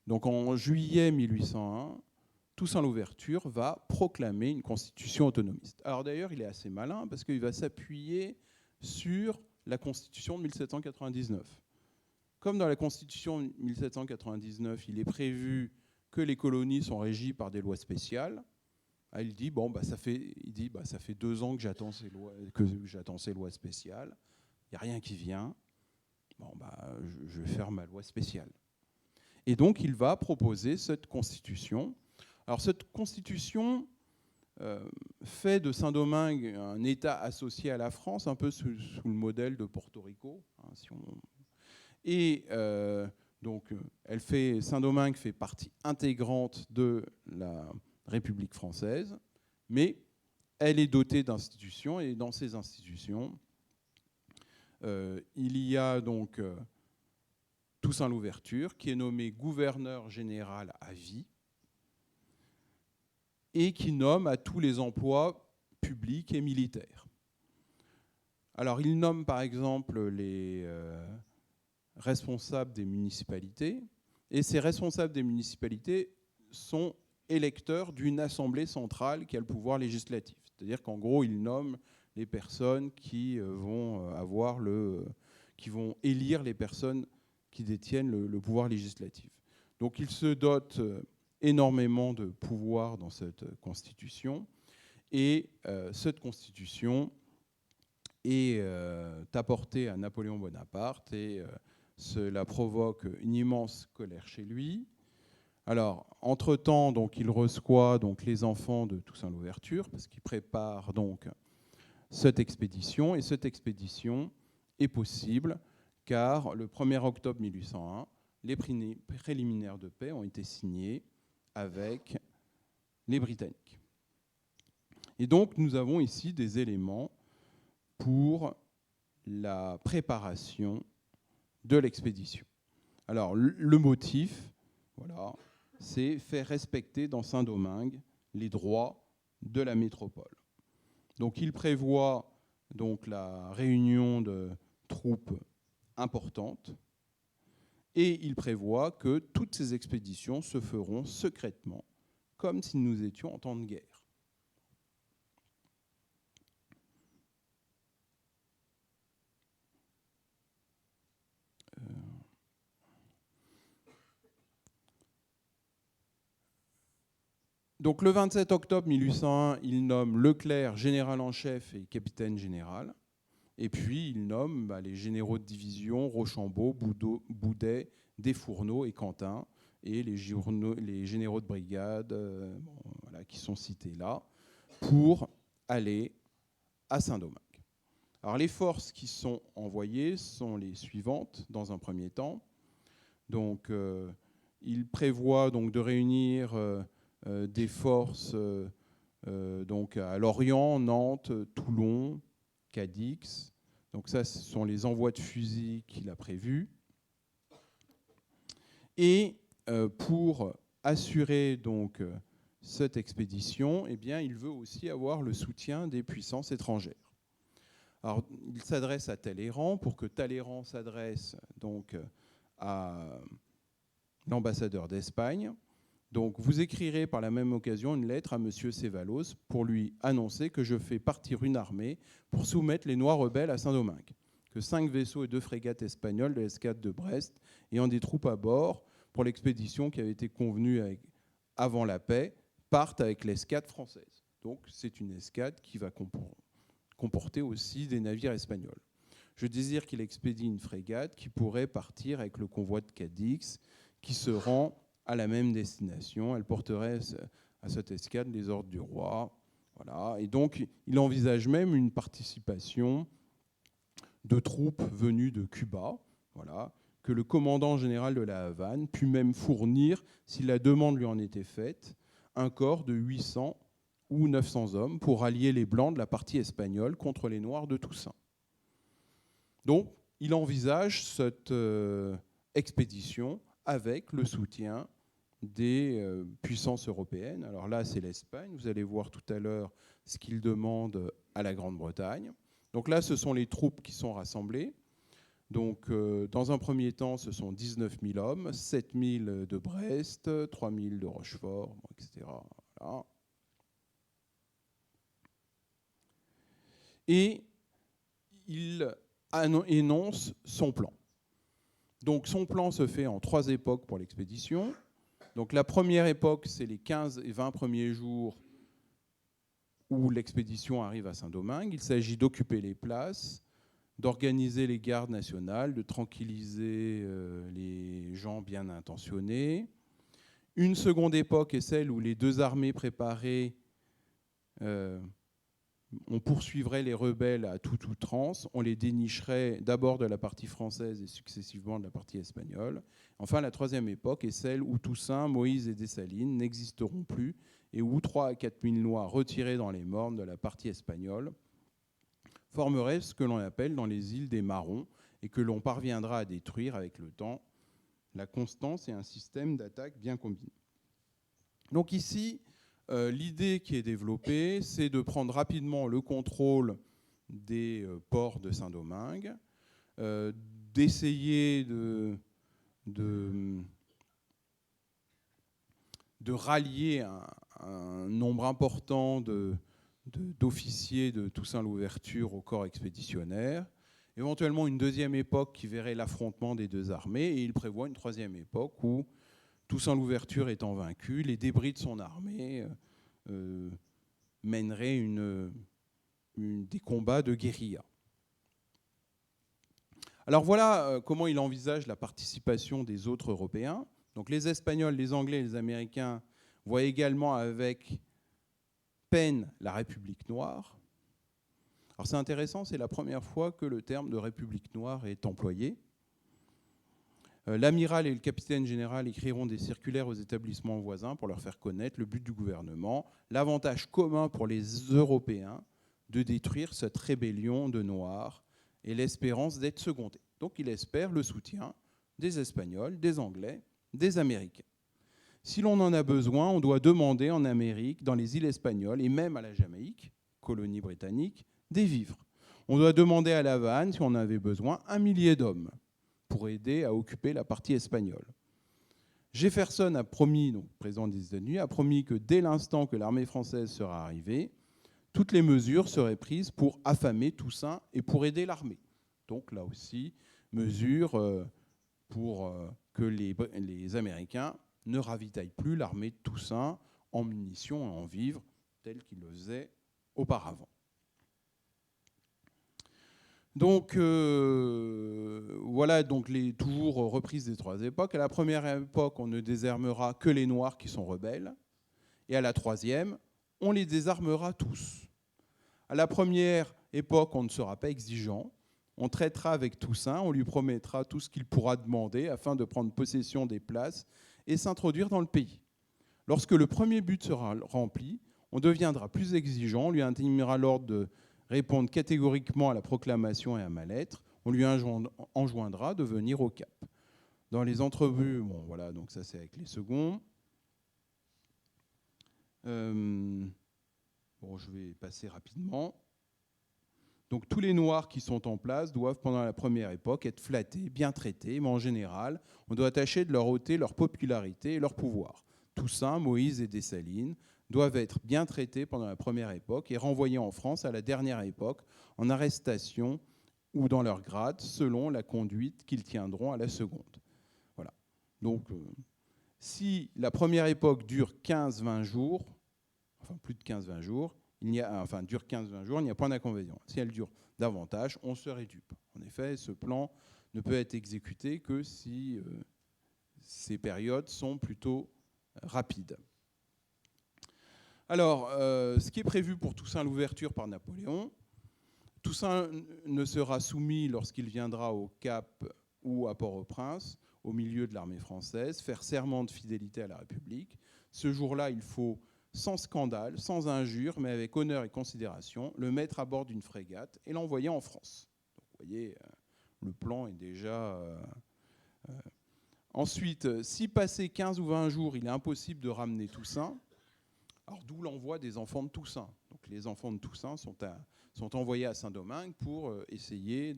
Donc en juillet 1801, Toussaint Louverture va proclamer une constitution autonomiste. Alors d'ailleurs, il est assez malin parce qu'il va s'appuyer sur la constitution de 1799. Comme dans la constitution de 1799, il est prévu que les colonies sont régies par des lois spéciales, il dit ça fait 2 ans que j'attends ces lois spéciales, il n'y a rien qui vient, je vais faire ma loi spéciale. Et donc il va proposer cette constitution. Alors cette constitution fait de Saint-Domingue un État associé à la France, un peu sous le modèle de Porto Rico. Hein, et Saint-Domingue fait partie intégrante de la République française, mais elle est dotée d'institutions, et dans ces institutions, il y a donc Toussaint Louverture, qui est nommé gouverneur général à vie, et qui nomme à tous les emplois publics et militaires. Alors, il nomme par exemple les responsables des municipalités, et ces responsables des municipalités sont électeurs d'une assemblée centrale qui a le pouvoir législatif. C'est-à-dire qu'en gros, il nomme les personnes qui vont élire les personnes qui détiennent le pouvoir législatif. Donc il se dote énormément de pouvoir dans cette constitution. Et cette constitution est apportée à Napoléon Bonaparte et cela provoque une immense colère chez lui. Alors, entre-temps, donc, il reçoit donc, les enfants de Toussaint Louverture, parce qu'il prépare donc cette expédition. Et cette expédition est possible, car le 1er octobre 1801, les préliminaires de paix ont été signés avec les Britanniques. Et donc, nous avons ici des éléments pour la préparation de l'expédition. Alors, le motif, voilà, c'est faire respecter dans Saint-Domingue les droits de la métropole. Donc, il prévoit donc, la réunion de troupes importantes et il prévoit que toutes ces expéditions se feront secrètement, comme si nous étions en temps de guerre. Donc le 27 octobre 1801, il nomme Leclerc général en chef et capitaine général. Et puis il nomme les généraux de division, Rochambeau, Boudet, Desfourneaux et Quentin, et les généraux de brigade voilà, qui sont cités là, pour aller à Saint-Domingue. Alors les forces qui sont envoyées sont les suivantes dans un premier temps. Donc il prévoit donc, de réunir des forces donc à Lorient, Nantes, Toulon, Cadix. Donc ça, ce sont les envois de fusils qu'il a prévus. Et pour assurer donc cette expédition, eh bien, il veut aussi avoir le soutien des puissances étrangères. Alors, il s'adresse à Talleyrand pour que Talleyrand s'adresse donc à l'ambassadeur d'Espagne. Donc, vous écrirez par la même occasion une lettre à M. Sévalos pour lui annoncer que je fais partir une armée pour soumettre les Noirs rebelles à Saint-Domingue, que 5 vaisseaux et 2 frégates espagnoles de l'escadre de Brest ayant des troupes à bord pour l'expédition qui avait été convenue avant la paix partent avec l'escadre française. Donc, c'est une escadre qui va comporter aussi des navires espagnols. Je désire qu'il expédie une frégate qui pourrait partir avec le convoi de Cadix qui se rend à la même destination. Elle porterait à cette escadre les ordres du roi. Voilà. Et donc, il envisage même une participation de troupes venues de Cuba, voilà, que le commandant général de la Havane put même fournir, si la demande lui en était faite, un corps de 800 ou 900 hommes pour allier les Blancs de la partie espagnole contre les Noirs de Toussaint. Donc, il envisage cette expédition avec le soutien des puissances européennes. Alors là, c'est l'Espagne. Vous allez voir tout à l'heure ce qu'il demande à la Grande-Bretagne. Donc là, ce sont les troupes qui sont rassemblées. Donc, dans un premier temps, ce sont 19 000 hommes, 7 000 de Brest, 3 000 de Rochefort, etc. Voilà. Et il énonce son plan. Donc, son plan se fait en 3 époques pour l'expédition. Donc, la première époque, c'est les 15 et 20 premiers jours où l'expédition arrive à Saint-Domingue. Il s'agit d'occuper les places, d'organiser les gardes nationales, de tranquilliser les gens bien intentionnés. Une seconde époque est celle où les 2 armées préparées, on poursuivrait les rebelles à toute outrance, on les dénicherait d'abord de la partie française et successivement de la partie espagnole. Enfin, la troisième époque est celle où Toussaint, Moïse et Dessalines n'existeront plus et où 3 à 4 000 Noirs retirés dans les mornes de la partie espagnole formeraient ce que l'on appelle dans les îles des Marrons et que l'on parviendra à détruire avec le temps, la constance et un système d'attaque bien combiné. Donc ici, l'idée qui est développée, c'est de prendre rapidement le contrôle des ports de Saint-Domingue, d'essayer de rallier un nombre important d'officiers de Toussaint Louverture au corps expéditionnaire, éventuellement une deuxième époque qui verrait l'affrontement des 2 armées, et il prévoit une troisième époque où Toussaint Louverture étant vaincu, les débris de son armée mènerait des combats de guérilla. Alors voilà comment il envisage la participation des autres Européens. Donc les Espagnols, les Anglais et les Américains voient également avec peine la République noire. Alors c'est intéressant, c'est la première fois que le terme de République noire est employé. L'amiral et le capitaine général écriront des circulaires aux établissements voisins pour leur faire connaître le but du gouvernement, l'avantage commun pour les Européens de détruire cette rébellion de Noirs et l'espérance d'être secondé. Donc il espère le soutien des Espagnols, des Anglais, des Américains. Si l'on en a besoin, on doit demander en Amérique, dans les îles espagnoles et même à la Jamaïque, colonie britannique, des vivres. On doit demander à La Havane, si on en avait besoin, 1 millier d'hommes pour aider à occuper la partie espagnole. Jefferson a promis, donc président des États-Unis, a promis que dès l'instant que l'armée française sera arrivée, toutes les mesures seraient prises pour affamer Toussaint et pour aider l'armée. Donc là aussi, mesures pour que les Américains ne ravitaillent plus l'armée de Toussaint en munitions et en vivres, tels qu'ils le faisaient auparavant. Donc voilà donc toujours reprises des trois époques. À la première époque, on ne désarmera que les Noirs qui sont rebelles. Et à la troisième, on les désarmera tous. À la première époque, on ne sera pas exigeant. On traitera avec Toussaint, on lui promettra tout ce qu'il pourra demander afin de prendre possession des places et s'introduire dans le pays. Lorsque le premier but sera rempli, on deviendra plus exigeant, on lui intimera l'ordre de répondre catégoriquement à la proclamation et à ma lettre, on lui enjoindra de venir au Cap. Dans les entrevues, bon voilà, donc ça c'est avec les seconds. Bon, je vais passer rapidement. Donc tous les Noirs qui sont en place doivent, pendant la première époque, être flattés, bien traités, mais en général, on doit tâcher de leur ôter leur popularité et leur pouvoir. Toussaint, Moïse et Dessalines doivent être bien traités pendant la première époque et renvoyés en France à la dernière époque en arrestation ou dans leur grade, selon la conduite qu'ils tiendront à la seconde. Voilà. Donc, si la première époque dure 15-20 jours, enfin plus de 15-20 jours, dure 15-20 jours, il n'y a pas d'inconvénient. Si elle dure davantage, on serait dupe. En effet, ce plan ne peut être exécuté que si ces périodes sont plutôt rapides. Alors, ce qui est prévu pour Toussaint l'ouverture par Napoléon, Toussaint ne sera soumis lorsqu'il viendra au Cap ou à Port-au-Prince, au milieu de l'armée française, faire serment de fidélité à la République. Ce jour-là, il faut, sans scandale, sans injure, mais avec honneur et considération, le mettre à bord d'une frégate et l'envoyer en France. Donc, vous voyez, le plan est déjà... Ensuite, si passé 15 ou 20 jours, il est impossible de ramener Toussaint, alors d'où l'envoi des enfants de Toussaint. Donc les enfants de Toussaint sont envoyés à Saint-Domingue pour essayer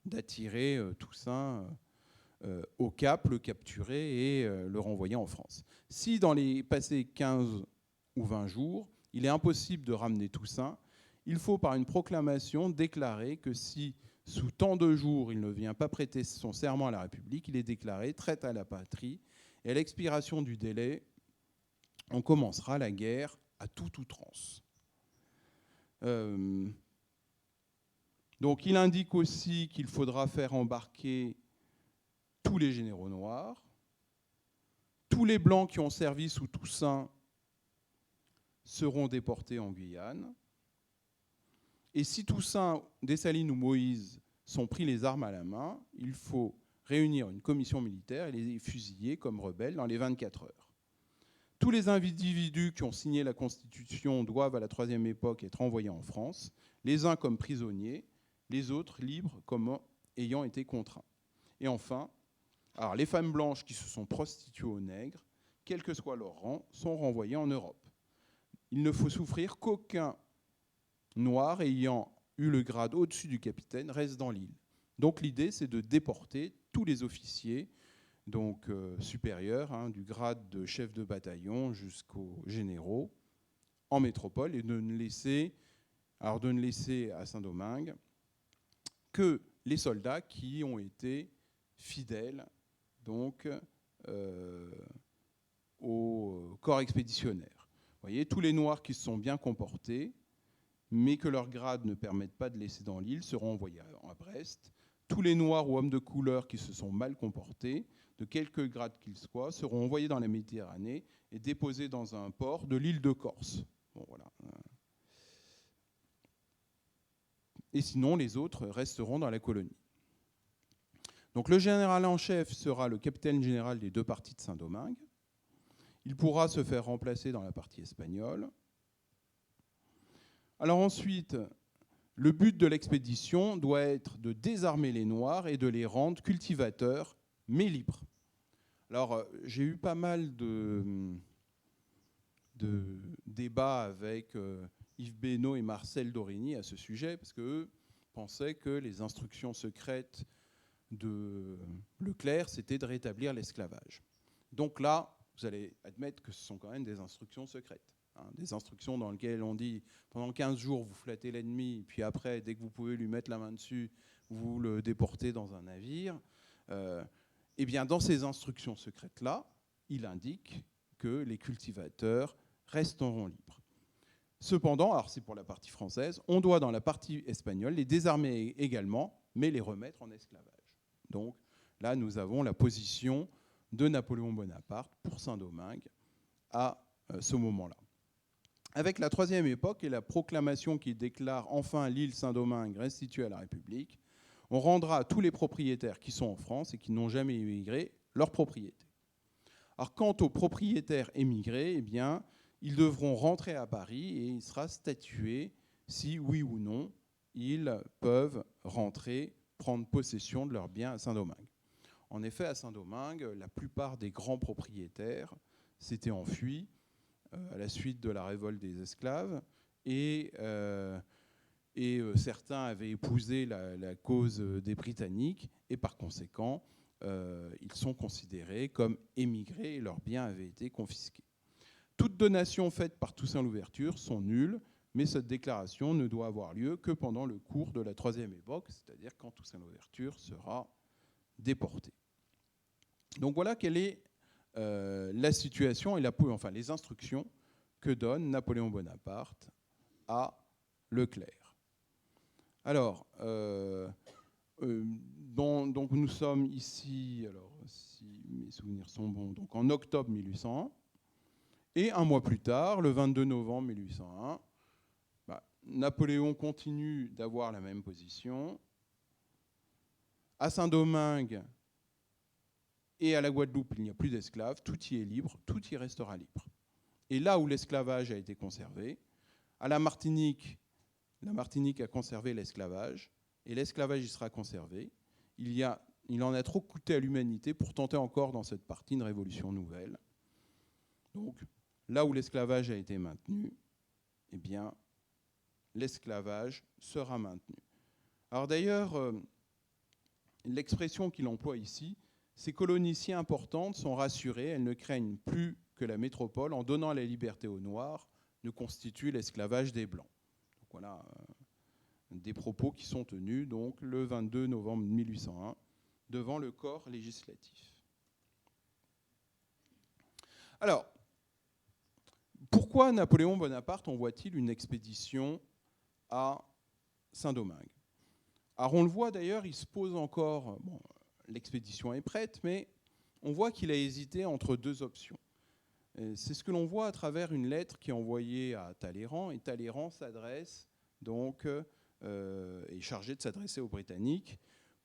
d'attirer Toussaint au Cap, le capturer et le renvoyer en France. Si dans les passés 15 ou 20 jours, il est impossible de ramener Toussaint, il faut par une proclamation déclarer que si sous tant de jours il ne vient pas prêter son serment à la République, il est déclaré traître à la patrie et à l'expiration du délai, on commencera la guerre à toute outrance. Donc il indique aussi qu'il faudra faire embarquer tous les généraux noirs, tous les blancs qui ont servi sous Toussaint seront déportés en Guyane. Et si Toussaint, Dessalines ou Moïse sont pris les armes à la main, il faut réunir une commission militaire et les fusiller comme rebelles dans les 24 heures. Tous les individus qui ont signé la Constitution doivent, à la troisième époque, être envoyés en France, les uns comme prisonniers, les autres libres comme ayant été contraints. Et enfin, alors les femmes blanches qui se sont prostituées aux nègres, quel que soit leur rang, sont renvoyées en Europe. Il ne faut souffrir qu'aucun noir ayant eu le grade au-dessus du capitaine reste dans l'île. Donc l'idée, c'est de déporter tous les officiers donc supérieurs, du grade de chef de bataillon jusqu'aux généraux, en métropole, et de ne laisser à Saint-Domingue que les soldats qui ont été fidèles donc, au corps expéditionnaire. voyez, tous les Noirs qui se sont bien comportés, mais que leur grade ne permettent pas de laisser dans l'île, seront envoyés à Brest. Tous les Noirs ou hommes de couleur qui se sont mal comportés, de quelque grade qu'ils soient, seront envoyés dans la Méditerranée et déposés dans un port de l'île de Corse. Bon, voilà. Et sinon, les autres resteront dans la colonie. Donc le général en chef sera le capitaine général des deux parties de Saint-Domingue. Il pourra se faire remplacer dans la partie espagnole. Alors ensuite, le but de l'expédition doit être de désarmer les Noirs et de les rendre cultivateurs, mais libres. Alors, j'ai eu pas mal de débats avec Yves Benoît et Marcel Dorigny à ce sujet, parce qu'eux pensaient que les instructions secrètes de Leclerc, c'était de rétablir l'esclavage. Donc là, vous allez admettre que ce sont quand même des instructions secrètes. Des instructions dans lesquelles on dit pendant 15 jours vous flattez l'ennemi, puis après, dès que vous pouvez lui mettre la main dessus, vous le déportez dans un navire. Eh bien, dans ces instructions secrètes-là, il indique que les cultivateurs resteront libres. Cependant, alors c'est pour la partie française, on doit dans la partie espagnole les désarmer également, mais les remettre en esclavage. Donc là, nous avons la position de Napoléon Bonaparte pour Saint-Domingue à ce moment-là. Avec la troisième époque et la proclamation qui déclare enfin l'île Saint-Domingue restituée à la République, on rendra à tous les propriétaires qui sont en France et qui n'ont jamais émigré leur propriété. Alors, quant aux propriétaires émigrés, eh bien, ils devront rentrer à Paris et il sera statué si, oui ou non, ils peuvent rentrer, prendre possession de leurs biens à Saint-Domingue. En effet, à Saint-Domingue, la plupart des grands propriétaires s'étaient enfuis à la suite de la révolte des esclaves, et certains avaient épousé la cause des Britanniques, et par conséquent, ils sont considérés comme émigrés et leurs biens avaient été confisqués. Toutes donations faites par Toussaint Louverture sont nulles, mais cette déclaration ne doit avoir lieu que pendant le cours de la troisième époque, c'est-à-dire quand Toussaint Louverture sera déporté. Donc voilà quelle est la situation et les instructions que donne Napoléon Bonaparte à Leclerc. Alors, donc nous sommes ici, alors si mes souvenirs sont bons, donc en octobre 1801, et un mois plus tard, le 22 novembre 1801, Napoléon continue d'avoir la même position. À Saint-Domingue et à la Guadeloupe, il n'y a plus d'esclaves, tout y est libre, tout y restera libre. Et là où l'esclavage a été conservé, à la Martinique a conservé l'esclavage, et l'esclavage y sera conservé. Il en a trop coûté à l'humanité pour tenter encore dans cette partie une révolution nouvelle. Donc, là où l'esclavage a été maintenu, eh bien, l'esclavage sera maintenu. Alors d'ailleurs, l'expression qu'il emploie ici, ces colonies si importantes sont rassurées, elles ne craignent plus que la métropole, en donnant la liberté aux Noirs, ne constitue l'esclavage des Blancs. Donc voilà des propos qui sont tenus donc, le 22 novembre 1801 devant le corps législatif. Alors, pourquoi Napoléon Bonaparte envoie-t-il une expédition à Saint-Domingue? Alors on le voit d'ailleurs, il se pose encore, l'expédition est prête, mais on voit qu'il a hésité entre deux options. C'est ce que l'on voit à travers une lettre qui est envoyée à Talleyrand, et Talleyrand s'adresse donc, est chargé de s'adresser aux Britanniques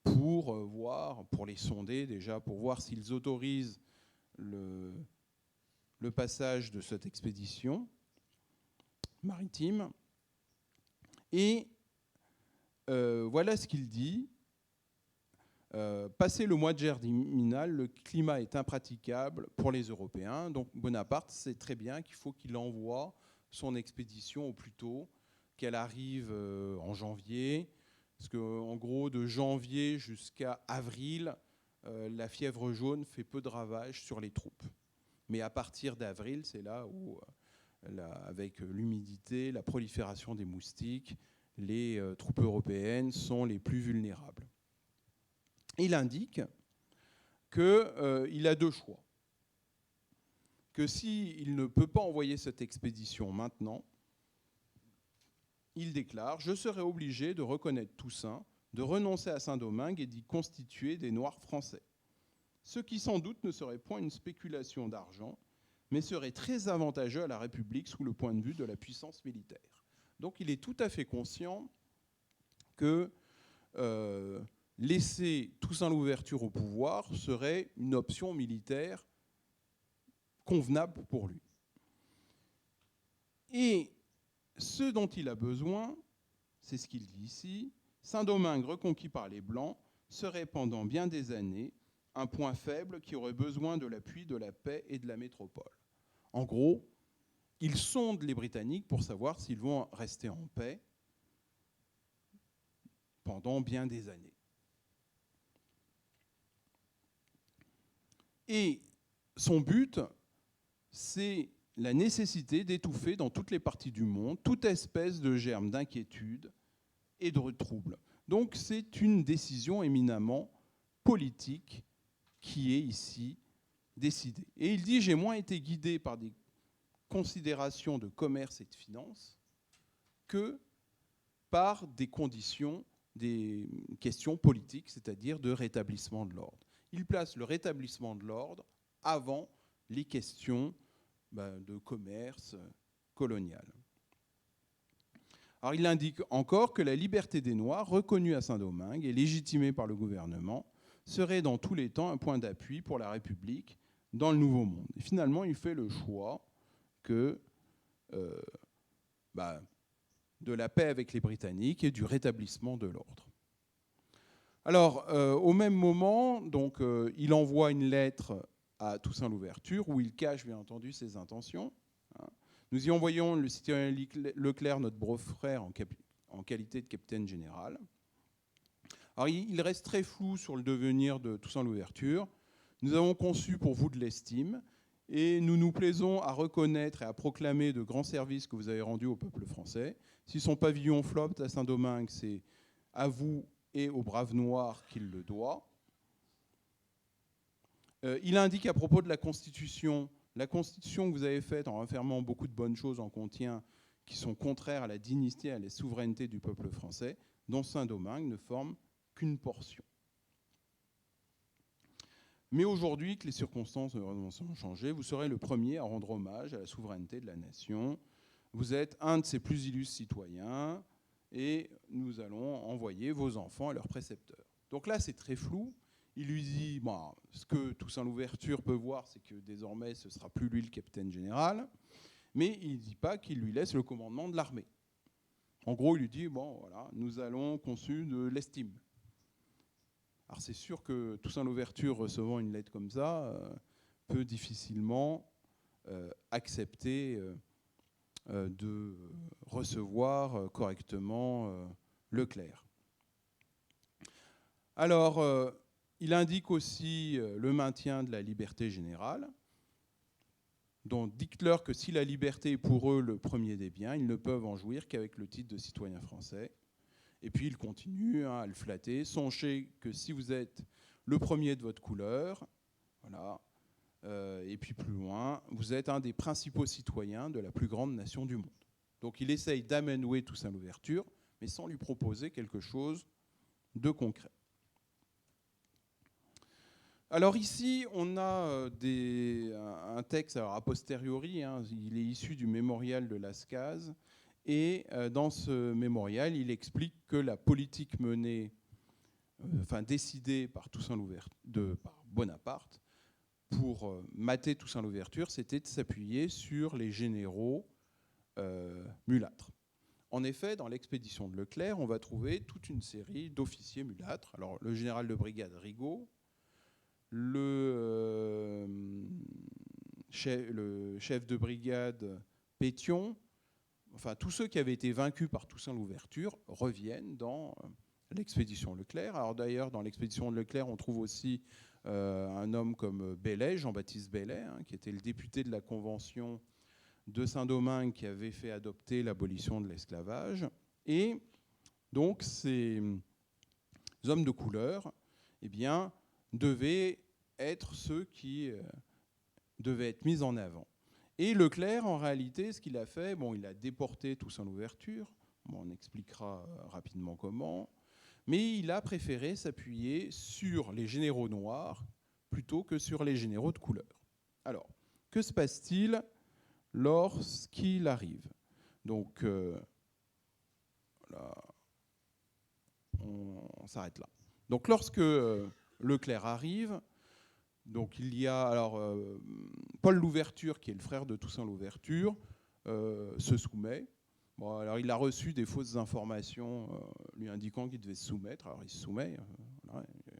pour voir, pour les sonder déjà, pour voir s'ils autorisent le passage de cette expédition maritime. Et voilà ce qu'il dit. Passé le mois de germinal, le climat est impraticable pour les Européens. Donc Bonaparte sait très bien qu'il faut qu'il envoie son expédition au plus tôt, qu'elle arrive en janvier, parce qu'en gros, de janvier jusqu'à avril, la fièvre jaune fait peu de ravages sur les troupes. Mais à partir d'avril, c'est là où, avec l'humidité, la prolifération des moustiques, les troupes européennes sont les plus vulnérables. Il indique qu'il a deux choix. que s'il ne peut pas envoyer cette expédition maintenant, il déclare « Je serai obligé de reconnaître Toussaint, de renoncer à Saint-Domingue et d'y constituer des Noirs français. Ce qui sans doute ne serait point une spéculation d'argent, mais serait très avantageux à la République sous le point de vue de la puissance militaire. » Donc il est tout à fait conscient que laisser Toussaint Louverture au pouvoir serait une option militaire convenable pour lui. Et ce dont il a besoin, c'est ce qu'il dit ici, Saint-Domingue reconquis par les Blancs serait pendant bien des années un point faible qui aurait besoin de l'appui de la paix et de la métropole. En gros, il sonde les Britanniques pour savoir s'ils vont rester en paix pendant bien des années. Et son but, c'est la nécessité d'étouffer dans toutes les parties du monde toute espèce de germe d'inquiétude et de trouble. Donc c'est une décision éminemment politique qui est ici décidée. Et il dit « J'ai moins été guidé par des considérations de commerce et de finance que par des conditions, des questions politiques, c'est-à-dire de rétablissement de l'ordre. » Il place le rétablissement de l'ordre avant les questions de commerce colonial. Alors il indique encore que la liberté des Noirs, reconnue à Saint-Domingue et légitimée par le gouvernement, serait dans tous les temps un point d'appui pour la République dans le Nouveau Monde. Et finalement, il fait le choix que de la paix avec les Britanniques et du rétablissement de l'ordre. Alors, au même moment, donc, il envoie une lettre à Toussaint Louverture où il cache bien entendu ses intentions. Nous y envoyons le citoyen Leclerc, notre beau-frère, en qualité de capitaine général. Alors, il reste très flou sur le devenir de Toussaint Louverture. Nous avons conçu pour vous de l'estime et nous nous plaisons à reconnaître et à proclamer de grands services que vous avez rendus au peuple français. Si son pavillon flotte à Saint-Domingue, c'est à vous et aux braves noirs qu'il le doit. Il indique à propos de la Constitution que vous avez faite en renfermant beaucoup de bonnes choses en contient qui sont contraires à la dignité et à la souveraineté du peuple français, dont Saint-Domingue ne forme qu'une portion. Mais aujourd'hui que les circonstances ont changé, vous serez le premier à rendre hommage à la souveraineté de la nation. Vous êtes un de ses plus illustres citoyens et nous allons envoyer vos enfants à leurs précepteurs. Donc là, c'est très flou. Il lui dit, ce que Toussaint Louverture peut voir, c'est que désormais, ce ne sera plus lui le capitaine général, mais il ne dit pas qu'il lui laisse le commandement de l'armée. En gros, il lui dit, voilà, nous allons conçu de l'estime. Alors c'est sûr que Toussaint Louverture, recevant une lettre comme ça, peut difficilement accepter de recevoir correctement Leclerc. Alors, il indique aussi le maintien de la liberté générale, dont dites-leur que si la liberté est pour eux le premier des biens, ils ne peuvent en jouir qu'avec le titre de citoyen français. Et puis il continue à le flatter. Songez que si vous êtes le premier de votre couleur, voilà, et puis plus loin, vous êtes un des principaux citoyens de la plus grande nation du monde. Donc il essaye d'amenouer Toussaint Louverture, mais sans lui proposer quelque chose de concret. Alors ici, on a un texte a posteriori, il est issu du mémorial de Lascaz, et dans ce mémorial, il explique que la politique menée, décidée par par Bonaparte, pour mater Toussaint Louverture, c'était de s'appuyer sur les généraux mulâtres. En effet, dans l'expédition de Leclerc, on va trouver toute une série d'officiers mulâtres. Alors, le général de brigade Rigaud, le chef de brigade Pétion, enfin tous ceux qui avaient été vaincus par Toussaint Louverture reviennent dans l'expédition Leclerc. Alors d'ailleurs, dans l'expédition de Leclerc, on trouve aussi un homme comme Bellay, Jean-Baptiste Bellay, qui était le député de la Convention de Saint-Domingue qui avait fait adopter l'abolition de l'esclavage. Et donc ces hommes de couleur, devaient être ceux qui devait être mise en avant. Et Leclerc, en réalité, ce qu'il a fait, il a déporté Toussaint Louverture, on expliquera rapidement comment, mais il a préféré s'appuyer sur les généraux noirs plutôt que sur les généraux de couleur. Alors, que se passe-t-il lorsqu'il arrive ? Donc, là, on s'arrête là. Donc, lorsque Leclerc arrive, donc il y a alors Paul Louverture, qui est le frère de Toussaint Louverture, se soumet. Bon, alors il a reçu des fausses informations lui indiquant qu'il devait se soumettre. Alors il se soumet. Voilà, il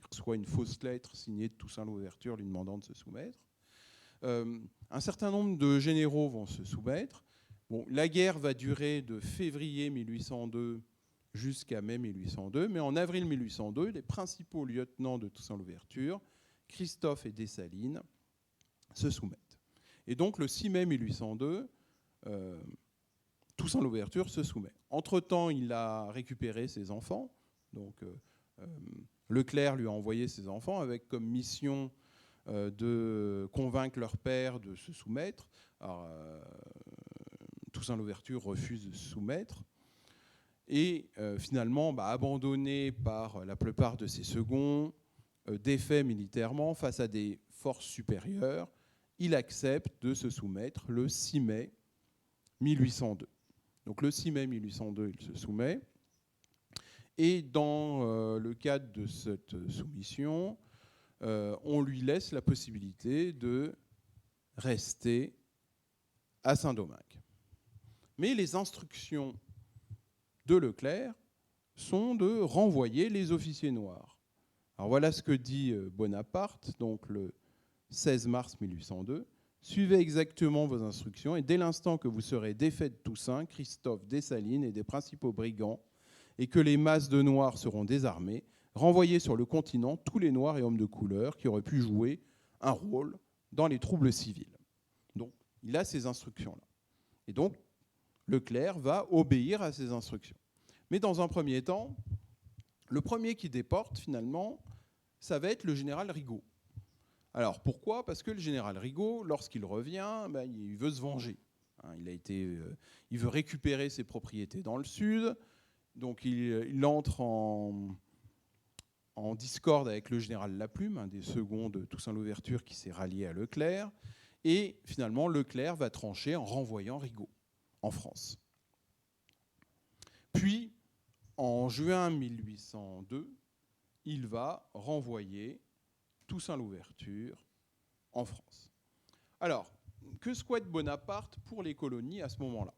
reçoit une fausse lettre signée de Toussaint Louverture lui demandant de se soumettre. Un certain nombre de généraux vont se soumettre. Bon, la guerre va durer de février 1802 jusqu'à mai 1802, mais en avril 1802, les principaux lieutenants de Toussaint Louverture, Christophe et Dessalines, se soumettent. Et donc le 6 mai 1802, Toussaint Louverture se soumet. Entre-temps, il a récupéré ses enfants. Donc Leclerc lui a envoyé ses enfants avec comme mission de convaincre leur père de se soumettre. Alors, Toussaint Louverture refuse de se soumettre. Et finalement, abandonné par la plupart de ses seconds, défait militairement face à des forces supérieures, il accepte de se soumettre le 6 mai 1802. Donc le 6 mai 1802, il se soumet. Et dans le cadre de cette soumission, on lui laisse la possibilité de rester à Saint-Domingue. Mais les instructions de Leclerc sont de renvoyer les officiers noirs. Alors voilà ce que dit Bonaparte, donc le 16 mars 1802. Suivez exactement vos instructions et dès l'instant que vous serez défait de Toussaint, Christophe, Dessalines et des principaux brigands et que les masses de noirs seront désarmées, renvoyez sur le continent tous les noirs et hommes de couleur qui auraient pu jouer un rôle dans les troubles civils. Donc il a ces instructions-là. Et donc Leclerc va obéir à ces instructions. Mais dans un premier temps, le premier qui déporte finalement, ça va être le général Rigaud. Alors pourquoi ? Parce que le général Rigaud, lorsqu'il revient, il veut se venger. Il veut récupérer ses propriétés dans le sud, donc il entre en discorde avec le général Laplume, un des seconds de Toussaint Louverture qui s'est rallié à Leclerc, et finalement Leclerc va trancher en renvoyant Rigaud en France. Puis, en juin 1802, il va renvoyer Toussaint Louverture en France. Alors, que souhaite Bonaparte pour les colonies à ce moment-là ?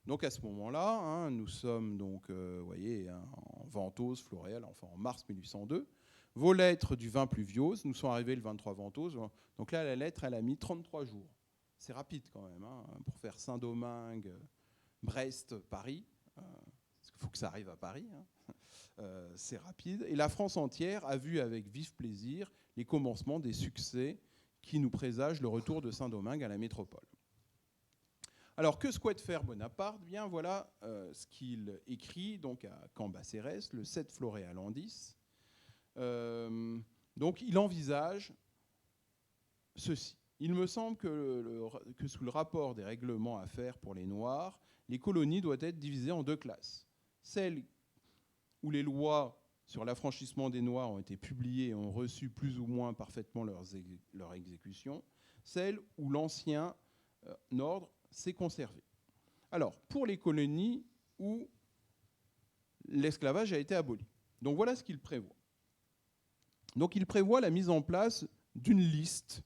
Donc à ce moment-là, nous sommes donc, voyez, en Ventose, Floréal, enfin en mars 1802. Vos lettres du 20 Pluviose nous sont arrivées le 23 Ventose. Donc là, la lettre, elle a mis 33 jours. C'est rapide quand même, pour faire Saint-Domingue, Brest, Paris. Parce qu'il faut que ça arrive à Paris. C'est rapide. Et la France entière a vu avec vif plaisir les commencements des succès qui nous présagent le retour de Saint-Domingue à la métropole. Alors, que souhaite faire Bonaparte ? Bien, voilà ce qu'il écrit donc à Cambacérès, le 7 Floréal en 10. Donc, il envisage ceci. Il me semble que sous le rapport des règlements à faire pour les Noirs, les colonies doivent être divisées en deux classes. Celles où les lois sur l'affranchissement des Noirs ont été publiées et ont reçu plus ou moins parfaitement leur exécution, celles où l'ancien ordre s'est conservé. Alors, pour les colonies où l'esclavage a été aboli. Donc voilà ce qu'il prévoit. Donc il prévoit la mise en place d'une liste.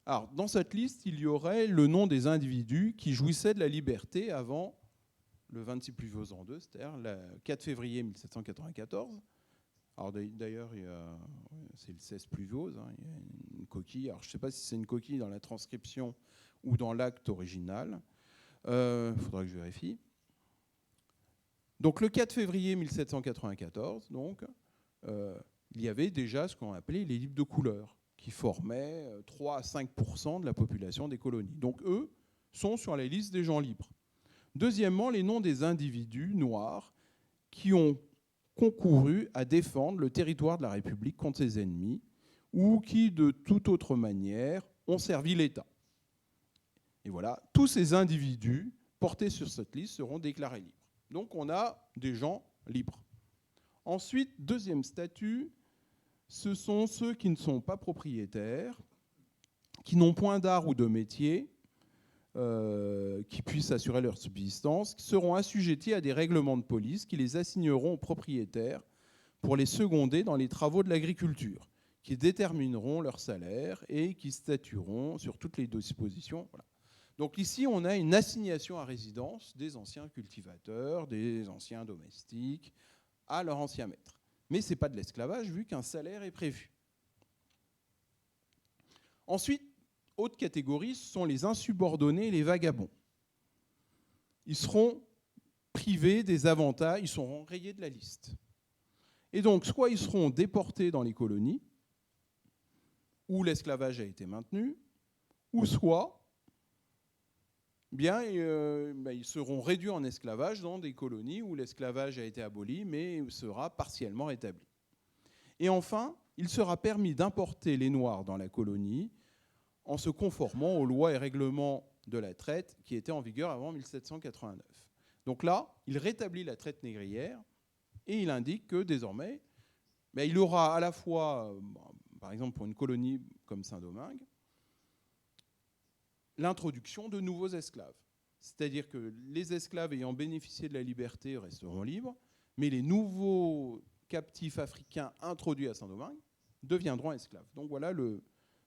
Alors, dans cette liste, il y aurait le nom des individus qui jouissaient de la liberté avant le 26 Pluviose en 2, c'est-à-dire le 4 février 1794. Alors d'ailleurs, c'est le 16 Pluviose, il y a une coquille. Alors je ne sais pas si c'est une coquille dans la transcription ou dans l'acte original. Il faudra que je vérifie. Donc le 4 février 1794, donc, il y avait déjà ce qu'on appelait les libres de couleur, qui formaient 3 à 5% de la population des colonies. Donc eux sont sur la liste des gens libres. Deuxièmement, les noms des individus noirs qui ont concouru à défendre le territoire de la République contre ses ennemis ou qui, de toute autre manière, ont servi l'État. Et voilà, tous ces individus portés sur cette liste seront déclarés libres. Donc on a des gens libres. Ensuite, deuxième statut, ce sont ceux qui ne sont pas propriétaires, qui n'ont point d'art ou de métier, qui puissent assurer leur subsistance, qui seront assujettis à des règlements de police qui les assigneront aux propriétaires pour les seconder dans les travaux de l'agriculture, qui détermineront leur salaire et qui statueront sur toutes les dispositions. Voilà. Donc ici, on a une assignation à résidence des anciens cultivateurs, des anciens domestiques, à leur ancien maître. Mais ce n'est pas de l'esclavage, vu qu'un salaire est prévu. Ensuite, autre catégorie, ce sont les insubordonnés et les vagabonds. Ils seront privés des avantages, ils seront rayés de la liste. Et donc, soit ils seront déportés dans les colonies, où l'esclavage a été maintenu, ou soit ils seront réduits en esclavage dans des colonies où l'esclavage a été aboli, mais sera partiellement rétabli. Et enfin, il sera permis d'importer les Noirs dans la colonie en se conformant aux lois et règlements de la traite qui étaient en vigueur avant 1789. Donc là, il rétablit la traite négrière et il indique que désormais, il aura à la fois, par exemple pour une colonie comme Saint-Domingue, l'introduction de nouveaux esclaves. C'est-à-dire que les esclaves ayant bénéficié de la liberté resteront libres, mais les nouveaux captifs africains introduits à Saint-Domingue deviendront esclaves. Donc voilà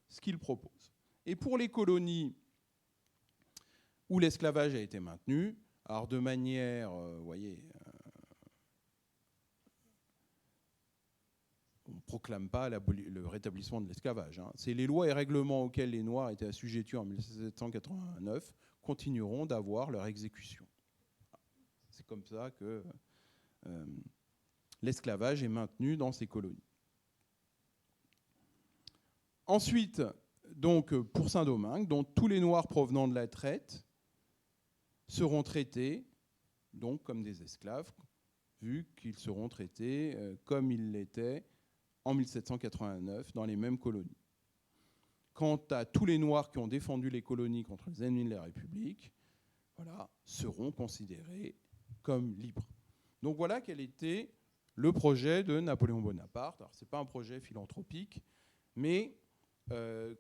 ce qu'il propose. Et pour les colonies où l'esclavage a été maintenu, alors de manière, on ne proclame pas le rétablissement de l'esclavage. Hein. C'est les lois et règlements auxquels les Noirs étaient assujettis en 1789 continueront d'avoir leur exécution. C'est comme ça que l'esclavage est maintenu dans ces colonies. Ensuite, donc, pour Saint-Domingue, donc, tous les Noirs provenant de la traite seront traités donc, comme des esclaves, vu qu'ils seront traités comme ils l'étaient en 1789 dans les mêmes colonies. Quant à tous les Noirs qui ont défendu les colonies contre les ennemis de la République, seront considérés comme libres. Donc voilà quel était le projet de Napoléon Bonaparte. Alors, ce n'est pas un projet philanthropique, mais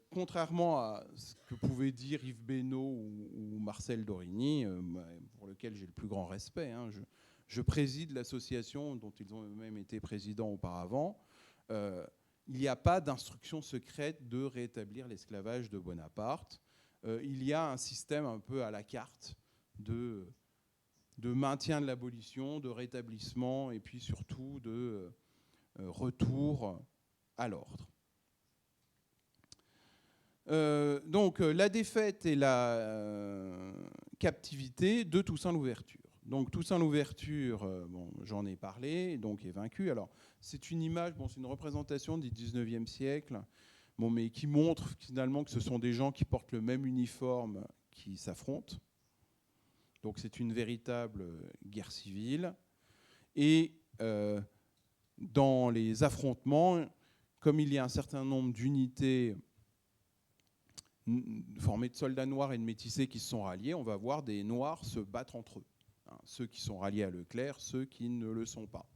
contrairement à ce que pouvaient dire Yves Beynaud ou Marcel Dorigny, pour lequel j'ai le plus grand respect, hein, je préside l'association dont ils ont eux-mêmes été présidents auparavant, il n'y a pas d'instruction secrète de rétablir l'esclavage de Bonaparte. Il y a un système un peu à la carte de maintien de l'abolition, de rétablissement et puis surtout de retour à l'ordre. Donc la défaite et la captivité de Toussaint Louverture. Donc Toussaint Louverture, j'en ai parlé, donc est vaincu. Alors c'est une image, c'est une représentation du 19e siècle, mais qui montre finalement que ce sont des gens qui portent le même uniforme qui s'affrontent. Donc c'est une véritable guerre civile. Et dans les affrontements, comme il y a un certain nombre d'unités formées de soldats noirs et de métissés qui se sont ralliés, on va voir des Noirs se battre entre eux. Hein, ceux qui sont ralliés à Leclerc, ceux qui ne le sont pas.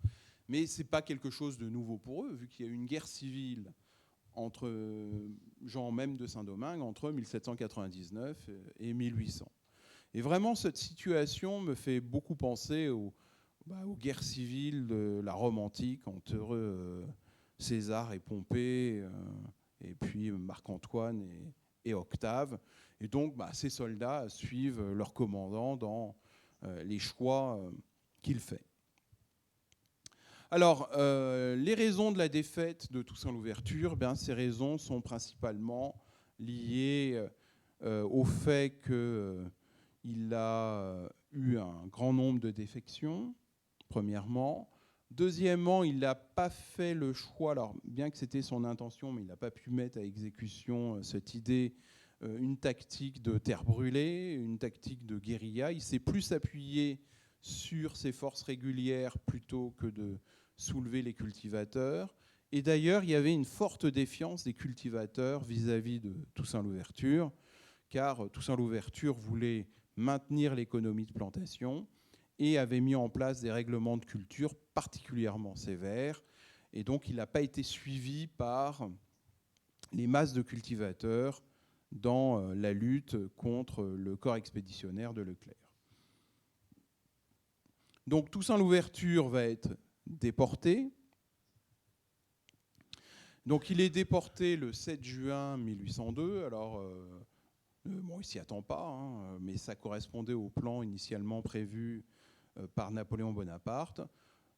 Mais ce n'est pas quelque chose de nouveau pour eux, vu qu'il y a eu une guerre civile entre gens même de Saint-Domingue entre 1799 et 1800. Et vraiment, cette situation me fait beaucoup penser aux guerres civiles de la Rome antique entre César et Pompée, et puis Marc-Antoine et Octave. Et donc, ces soldats suivent leur commandant dans les choix qu'il fait. Alors, les raisons de la défaite de Toussaint Louverture, ces raisons sont principalement liées au fait qu'il a eu un grand nombre de défections, premièrement. Deuxièmement, il n'a pas fait le choix, alors bien que c'était son intention, mais il n'a pas pu mettre à exécution cette idée, une tactique de terre brûlée, une tactique de guérilla. Il s'est plus appuyé sur ses forces régulières plutôt que de soulever les cultivateurs. Et d'ailleurs, il y avait une forte défiance des cultivateurs vis-à-vis de Toussaint Louverture, car Toussaint Louverture voulait maintenir l'économie de plantation et avait mis en place des règlements de culture particulièrement sévères. Et donc, il n'a pas été suivi par les masses de cultivateurs dans la lutte contre le corps expéditionnaire de Leclerc. Donc Toussaint Louverture va être déporté. Donc il est déporté le 7 juin 1802. Alors, bon, il ne s'y attend pas, hein, mais ça correspondait au plan initialement prévu par Napoléon Bonaparte.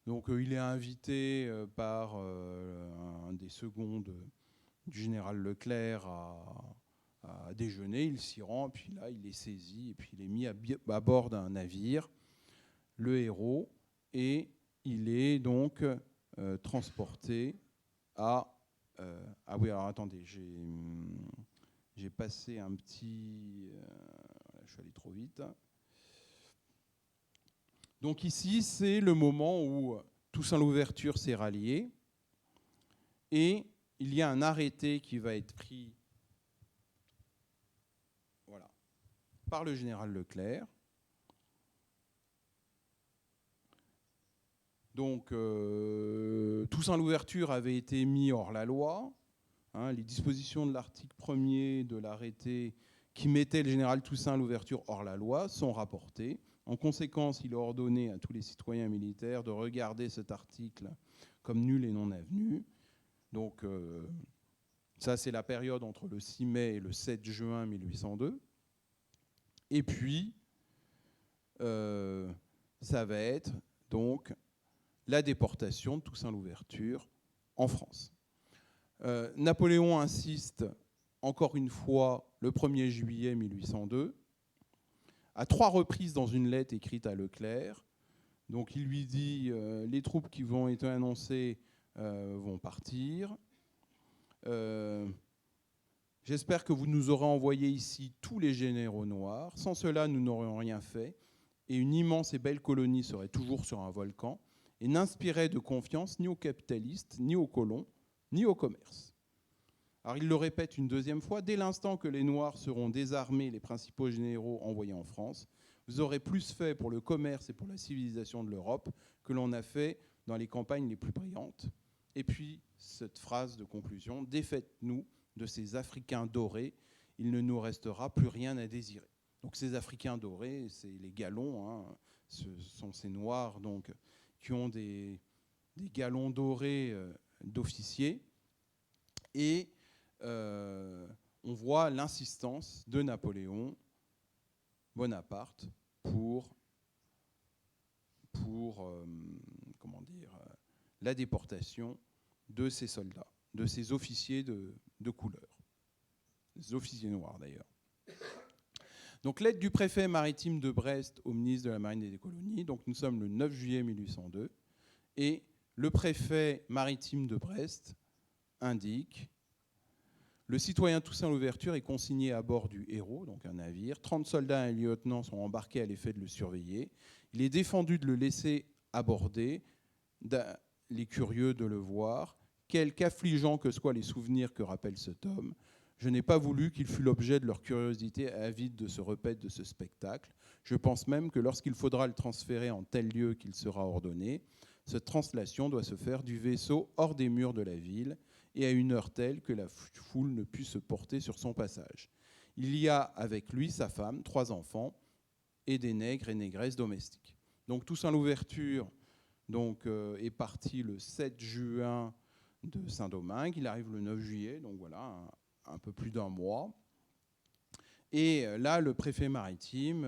Donc il est invité par un des seconds du général Leclerc à déjeuner. Il s'y rend, puis là, il est saisi, et puis il est mis à bord d'un navire, le Hérault, et il est donc transporté à... ah oui, alors attendez, j'ai passé un petit... je suis allé trop vite. Donc ici, c'est le moment où Toussaint Louverture s'est rallié, et il y a un arrêté qui va être pris par le général Leclerc. Donc, Toussaint Louverture avait été mis hors la loi. Hein, les dispositions de l'article 1er de l'arrêté qui mettait le général Toussaint Louverture hors la loi sont rapportées. En conséquence, il a ordonné à tous les citoyens militaires de regarder cet article comme nul et non avenu. Donc, ça, c'est la période entre le 6 mai et le 7 juin 1802. Et puis, ça va être donc la déportation de Toussaint Louverture en France. Napoléon insiste encore une fois le 1er juillet 1802, à 3 reprises dans une lettre écrite à Leclerc. Donc il lui dit les troupes qui vont être annoncées vont partir. J'espère que vous nous aurez envoyé ici tous les généraux noirs. Sans cela, nous n'aurions rien fait. Et une immense et belle colonie serait toujours sur un volcan et n'inspirait de confiance ni aux capitalistes, ni aux colons, ni au commerce. Alors il le répète une deuxième fois, dès l'instant que les Noirs seront désarmés, les principaux généraux envoyés en France, vous aurez plus fait pour le commerce et pour la civilisation de l'Europe que l'on a fait dans les campagnes les plus brillantes. Et puis, cette phrase de conclusion, défaites-nous de ces Africains dorés, il ne nous restera plus rien à désirer. Donc ces Africains dorés, c'est les galons, hein, ce sont ces Noirs donc, qui ont des galons dorés d'officiers. Et on voit l'insistance de Napoléon Bonaparte pour comment dire, la déportation de ces soldats, de ces officiers de couleur, des officiers noirs d'ailleurs. Donc lettre du préfet maritime de Brest au ministre de la Marine et des Colonies, donc nous sommes le 9 juillet 1802, et le préfet maritime de Brest indique: le citoyen Toussaint Louverture est consigné à bord du Hérault, donc un navire. 30 soldats et un lieutenant sont embarqués à l'effet de le surveiller. Il est défendu de le laisser aborder, les curieux de le voir. Quelque affligeant que soient les souvenirs que rappelle cet homme, je n'ai pas voulu qu'il fût l'objet de leur curiosité avide de se repaître de ce spectacle. Je pense même que lorsqu'il faudra le transférer en tel lieu qu'il sera ordonné, cette translation doit se faire du vaisseau hors des murs de la ville et à une heure telle que la foule ne puisse se porter sur son passage. Il y a avec lui sa femme, 3 enfants et des nègres et négresses domestiques. Donc Toussaint Louverture donc, est parti le 7 juin de Saint-Domingue. Il arrive le 9 juillet, donc voilà, un peu plus d'1 mois. Et là, le préfet maritime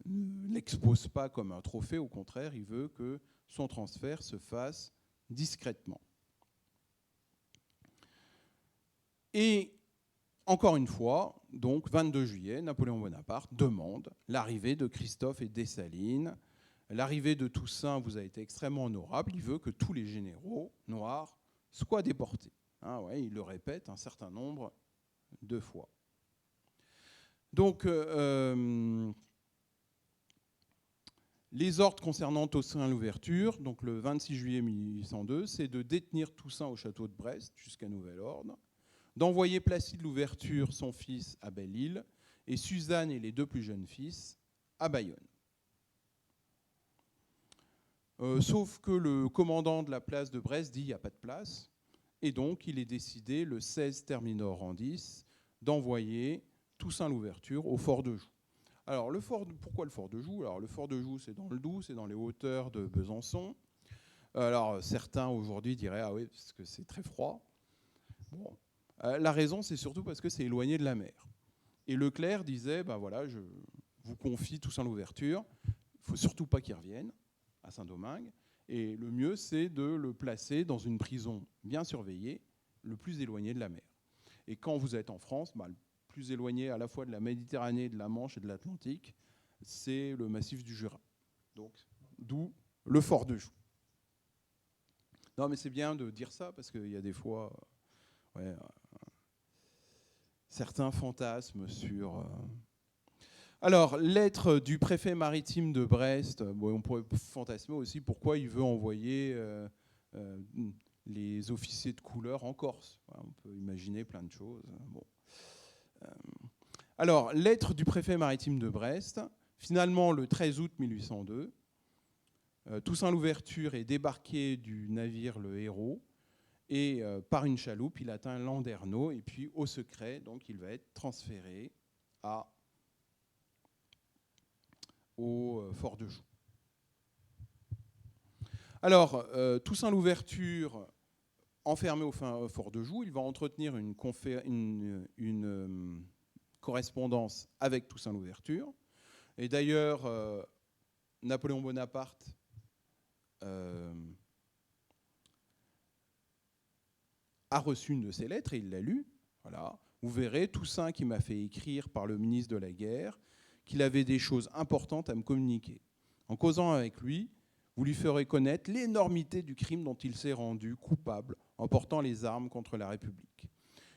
ne l'expose pas comme un trophée, au contraire, il veut que son transfert se fasse discrètement. Et encore une fois, donc 22 juillet, Napoléon Bonaparte demande l'arrivée de Christophe et Dessalines. L'arrivée de Toussaint vous a été extrêmement honorable. Il veut que tous les généraux noirs soient déportés. Hein, ouais, il le répète un certain nombre de fois. Donc, Les ordres concernant Toussaint Louverture, donc le 26 juillet 1802, c'est de détenir Toussaint au château de Brest jusqu'à nouvel ordre, d'envoyer Placide Louverture, son fils, à Belle-Île, et Suzanne et les deux plus jeunes fils à Bayonne. Sauf que le commandant de la place de Brest dit qu'il n'y a pas de place, et donc il est décidé, le 16 Terminor en 10, d'envoyer Toussaint Louverture au fort de Joux. Alors, pourquoi le fort de Joux? Alors, le fort de Joux, c'est dans le Doubs, c'est dans les hauteurs de Besançon. Alors, certains aujourd'hui diraient « Ah oui, parce que c'est très froid ». Bon. La raison, c'est surtout parce que c'est éloigné de la mer. Et Leclerc disait « Ben voilà, je vous confie Toussaint Louverture, il ne faut surtout pas qu'il revienne à Saint-Domingue. Et le mieux, c'est de le placer dans une prison bien surveillée, le plus éloigné de la mer. Et quand vous êtes en France, le plus éloigné à la fois de la Méditerranée, de la Manche et de l'Atlantique, c'est le massif du Jura. Donc, d'où le fort de Joux. Non, mais c'est bien de dire ça, parce qu'il y a des fois certains fantasmes sur... Alors, lettre du préfet maritime de Brest, on pourrait fantasmer aussi pourquoi il veut envoyer les officiers de couleur en Corse. On peut imaginer plein de choses. Bon. Alors, lettre du préfet maritime de Brest. Finalement, le 13 août 1802, Toussaint Louverture est débarqué du navire Le Hérault et par une chaloupe, il atteint Landerneau et puis au secret, donc il va être transféré au fort de Joux. Alors, Toussaint Louverture, enfermé au fort de Joux, il va entretenir une correspondance avec Toussaint Louverture. Et d'ailleurs, Napoléon Bonaparte a reçu une de ces lettres et il l'a lue. Voilà. Vous verrez, Toussaint qui m'a fait écrire par le ministre de la Guerre qu'il avait des choses importantes à me communiquer. En causant avec lui, vous lui ferez connaître l'énormité du crime dont il s'est rendu coupable en portant les armes contre la République.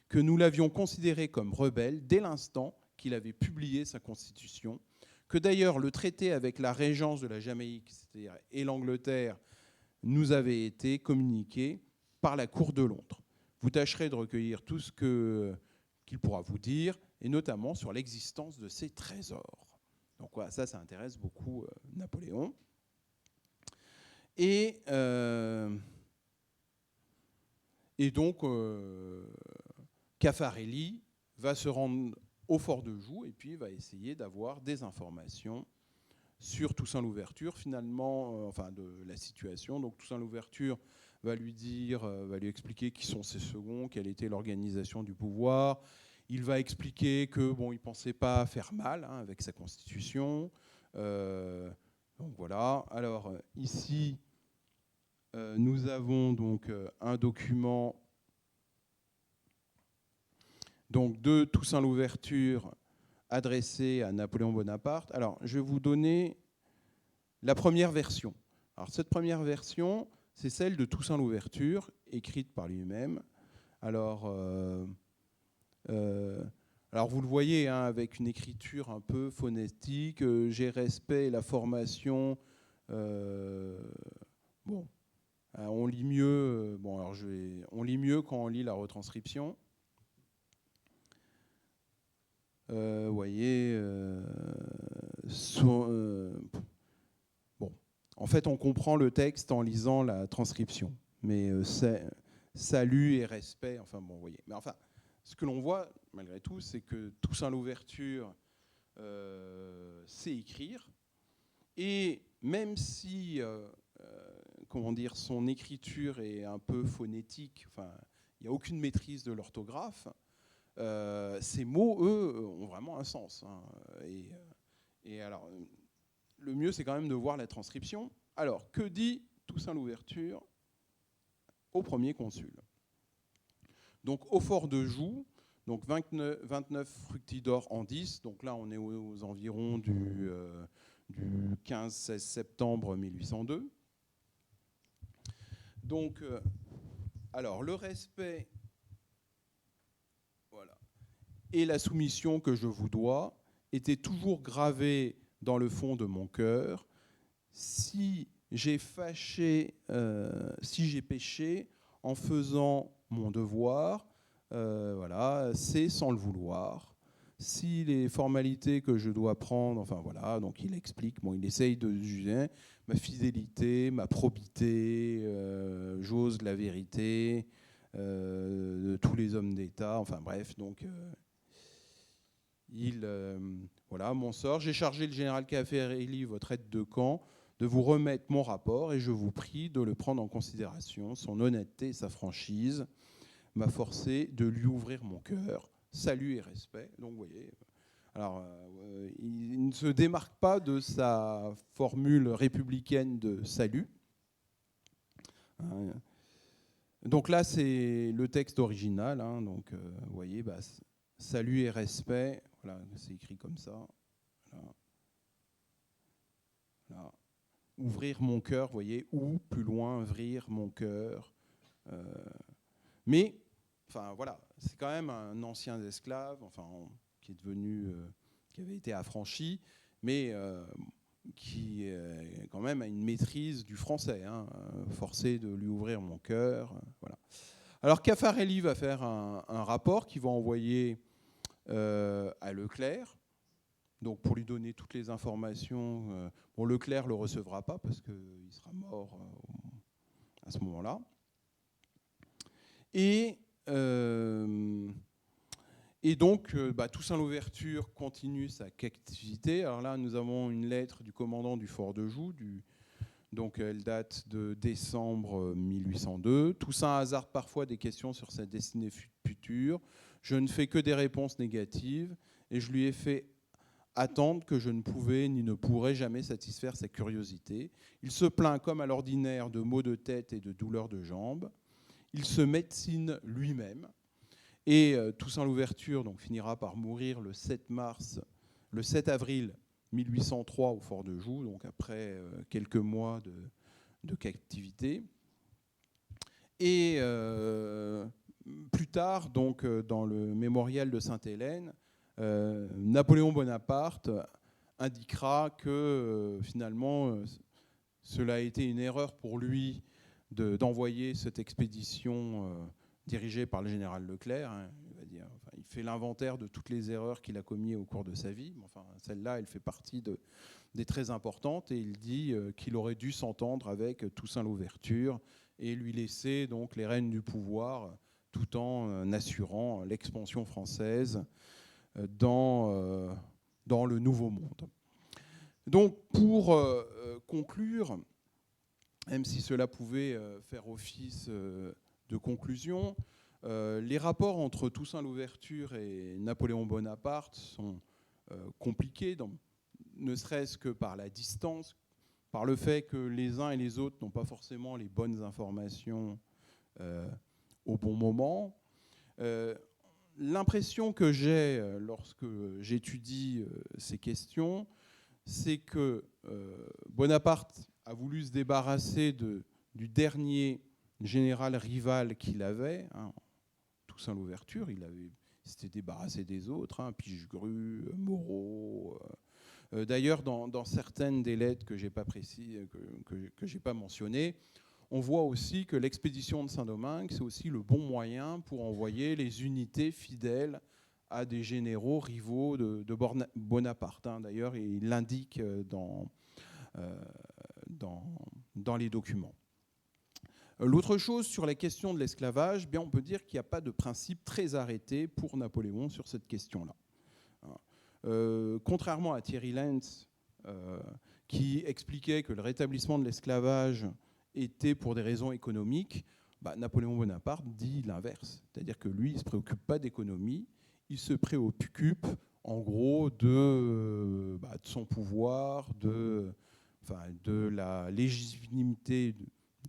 Que nous l'avions considéré comme rebelle dès l'instant qu'il avait publié sa constitution, que d'ailleurs le traité avec la régence de la Jamaïque, c'est-à-dire et l'Angleterre, nous avait été communiqué par la cour de Londres. Vous tâcherez de recueillir tout ce qu'il pourra vous dire, et notamment sur l'existence de ces trésors. Donc voilà, ça intéresse beaucoup Napoléon. Et donc, Caffarelli va se rendre au fort de Joux et puis va essayer d'avoir des informations sur Toussaint Louverture, finalement, de la situation. Donc Toussaint Louverture va lui expliquer qui sont ses seconds, quelle était l'organisation du pouvoir. Il va expliquer que il ne pensait pas faire mal avec sa constitution. Donc voilà. Alors ici, nous avons donc un document donc, de Toussaint Louverture adressé à Napoléon Bonaparte. Alors, je vais vous donner la première version. Alors, cette première version, c'est celle de Toussaint Louverture, écrite par lui-même. Alors, vous le voyez, avec une écriture un peu phonétique. J'ai respect et la formation. On lit mieux. On lit mieux quand on lit la retranscription. Vous voyez, en fait, on comprend le texte en lisant la transcription, mais salut et respect, vous voyez. Mais ce que l'on voit, malgré tout, c'est que Toussaint Louverture sait écrire, et même si, son écriture est un peu phonétique, il n'y a aucune maîtrise de l'orthographe, ces mots, eux, ont vraiment un sens. Et alors, le mieux, c'est quand même de voir la transcription. Alors, que dit Toussaint Louverture au premier consul? Donc, au fort de Joux, donc 29 fructidors en 10. Donc là, on est aux environs du 15-16 septembre 1802. Donc, alors, le respect... et la soumission que je vous dois était toujours gravée dans le fond de mon cœur. si j'ai péché en faisant mon devoir, voilà, c'est sans le vouloir. Si les formalités que je dois prendre, enfin voilà, donc il explique, bon, il essaye de juger ma fidélité, ma probité, j'ose la vérité de tous les hommes d'État, enfin bref, donc voilà, mon sort. J'ai chargé le général Caffarelli, votre aide de camp, de vous remettre mon rapport et je vous prie de le prendre en considération. Son honnêteté et sa franchise m'a forcé de lui ouvrir mon cœur. Salut et respect. Donc, vous voyez, alors, il ne se démarque pas de sa formule républicaine de salut. Donc là, c'est le texte original. Hein, donc, vous voyez, bah, salut et respect. Voilà, c'est écrit comme ça. Voilà. Voilà. Ouvrir mon cœur, vous voyez, ou plus loin, ouvrir mon cœur. Mais, enfin voilà, c'est quand même un ancien esclave, enfin, qui est devenu, qui avait été affranchi, mais qui quand même a une maîtrise du français, hein, forcé de lui ouvrir mon cœur. Voilà. Alors Caffarelli va faire un rapport qu'il va envoyer à Leclerc, donc pour lui donner toutes les informations. Bon, Leclerc ne le recevra pas parce qu'il sera mort à ce moment-là. Et donc, Toussaint Louverture continue sa captivité. Alors là, nous avons une lettre du commandant du fort de Joux, donc elle date de décembre 1802. Toussaint hasarde parfois des questions sur sa destinée future. Je ne fais que des réponses négatives et je lui ai fait attendre que je ne pouvais ni ne pourrais jamais satisfaire sa curiosité. Il se plaint comme à l'ordinaire de maux de tête et de douleurs de jambes. Il se médecine lui-même. Et Toussaint Louverture donc, finira par mourir le 7 avril 1803 au fort de Joux, donc après quelques mois de captivité. Et plus tard, donc, dans le mémorial de Sainte-Hélène, Napoléon Bonaparte indiquera que finalement cela a été une erreur pour lui d'envoyer cette expédition dirigée par le général Leclerc. Hein, il fait l'inventaire de toutes les erreurs qu'il a commises au cours de sa vie. Enfin, celle-là, elle fait partie des très importantes. Et il dit qu'il aurait dû s'entendre avec Toussaint Louverture et lui laisser donc les rênes du pouvoir tout en assurant l'expansion française dans le Nouveau Monde. Donc, pour conclure, même si cela pouvait faire office de conclusion, les rapports entre Toussaint Louverture et Napoléon Bonaparte sont compliqués, ne serait-ce que par la distance, par le fait que les uns et les autres n'ont pas forcément les bonnes informations au bon moment. L'impression que j'ai lorsque j'étudie ces questions, c'est que Bonaparte a voulu se débarrasser du dernier général rival qu'il avait, hein, Toussaint Louverture. Il s'était débarrassé des autres, hein, Pichegru, Moreau. D'ailleurs, dans certaines des lettres que j'ai pas précisées, que j'ai pas mentionnées, on voit aussi que l'expédition de Saint-Domingue, c'est aussi le bon moyen pour envoyer les unités fidèles à des généraux rivaux de Bonaparte. Hein. D'ailleurs, il l'indique dans les documents. L'autre chose sur la question de l'esclavage, bien on peut dire qu'il n'y a pas de principe très arrêté pour Napoléon sur cette question-là. Contrairement à Thierry Lentz, qui expliquait que le rétablissement de l'esclavage était pour des raisons économiques, Napoléon Bonaparte dit l'inverse. C'est-à-dire que lui, il ne se préoccupe pas d'économie, il se préoccupe en gros de son pouvoir, de la légitimité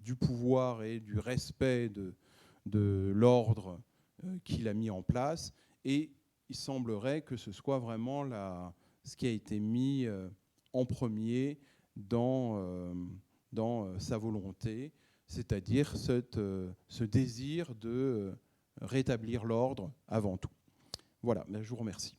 du pouvoir et du respect de l'ordre qu'il a mis en place. Et il semblerait que ce soit vraiment ce qui a été mis en premier dans sa volonté, c'est-à-dire ce désir de rétablir l'ordre avant tout. Voilà, je vous remercie.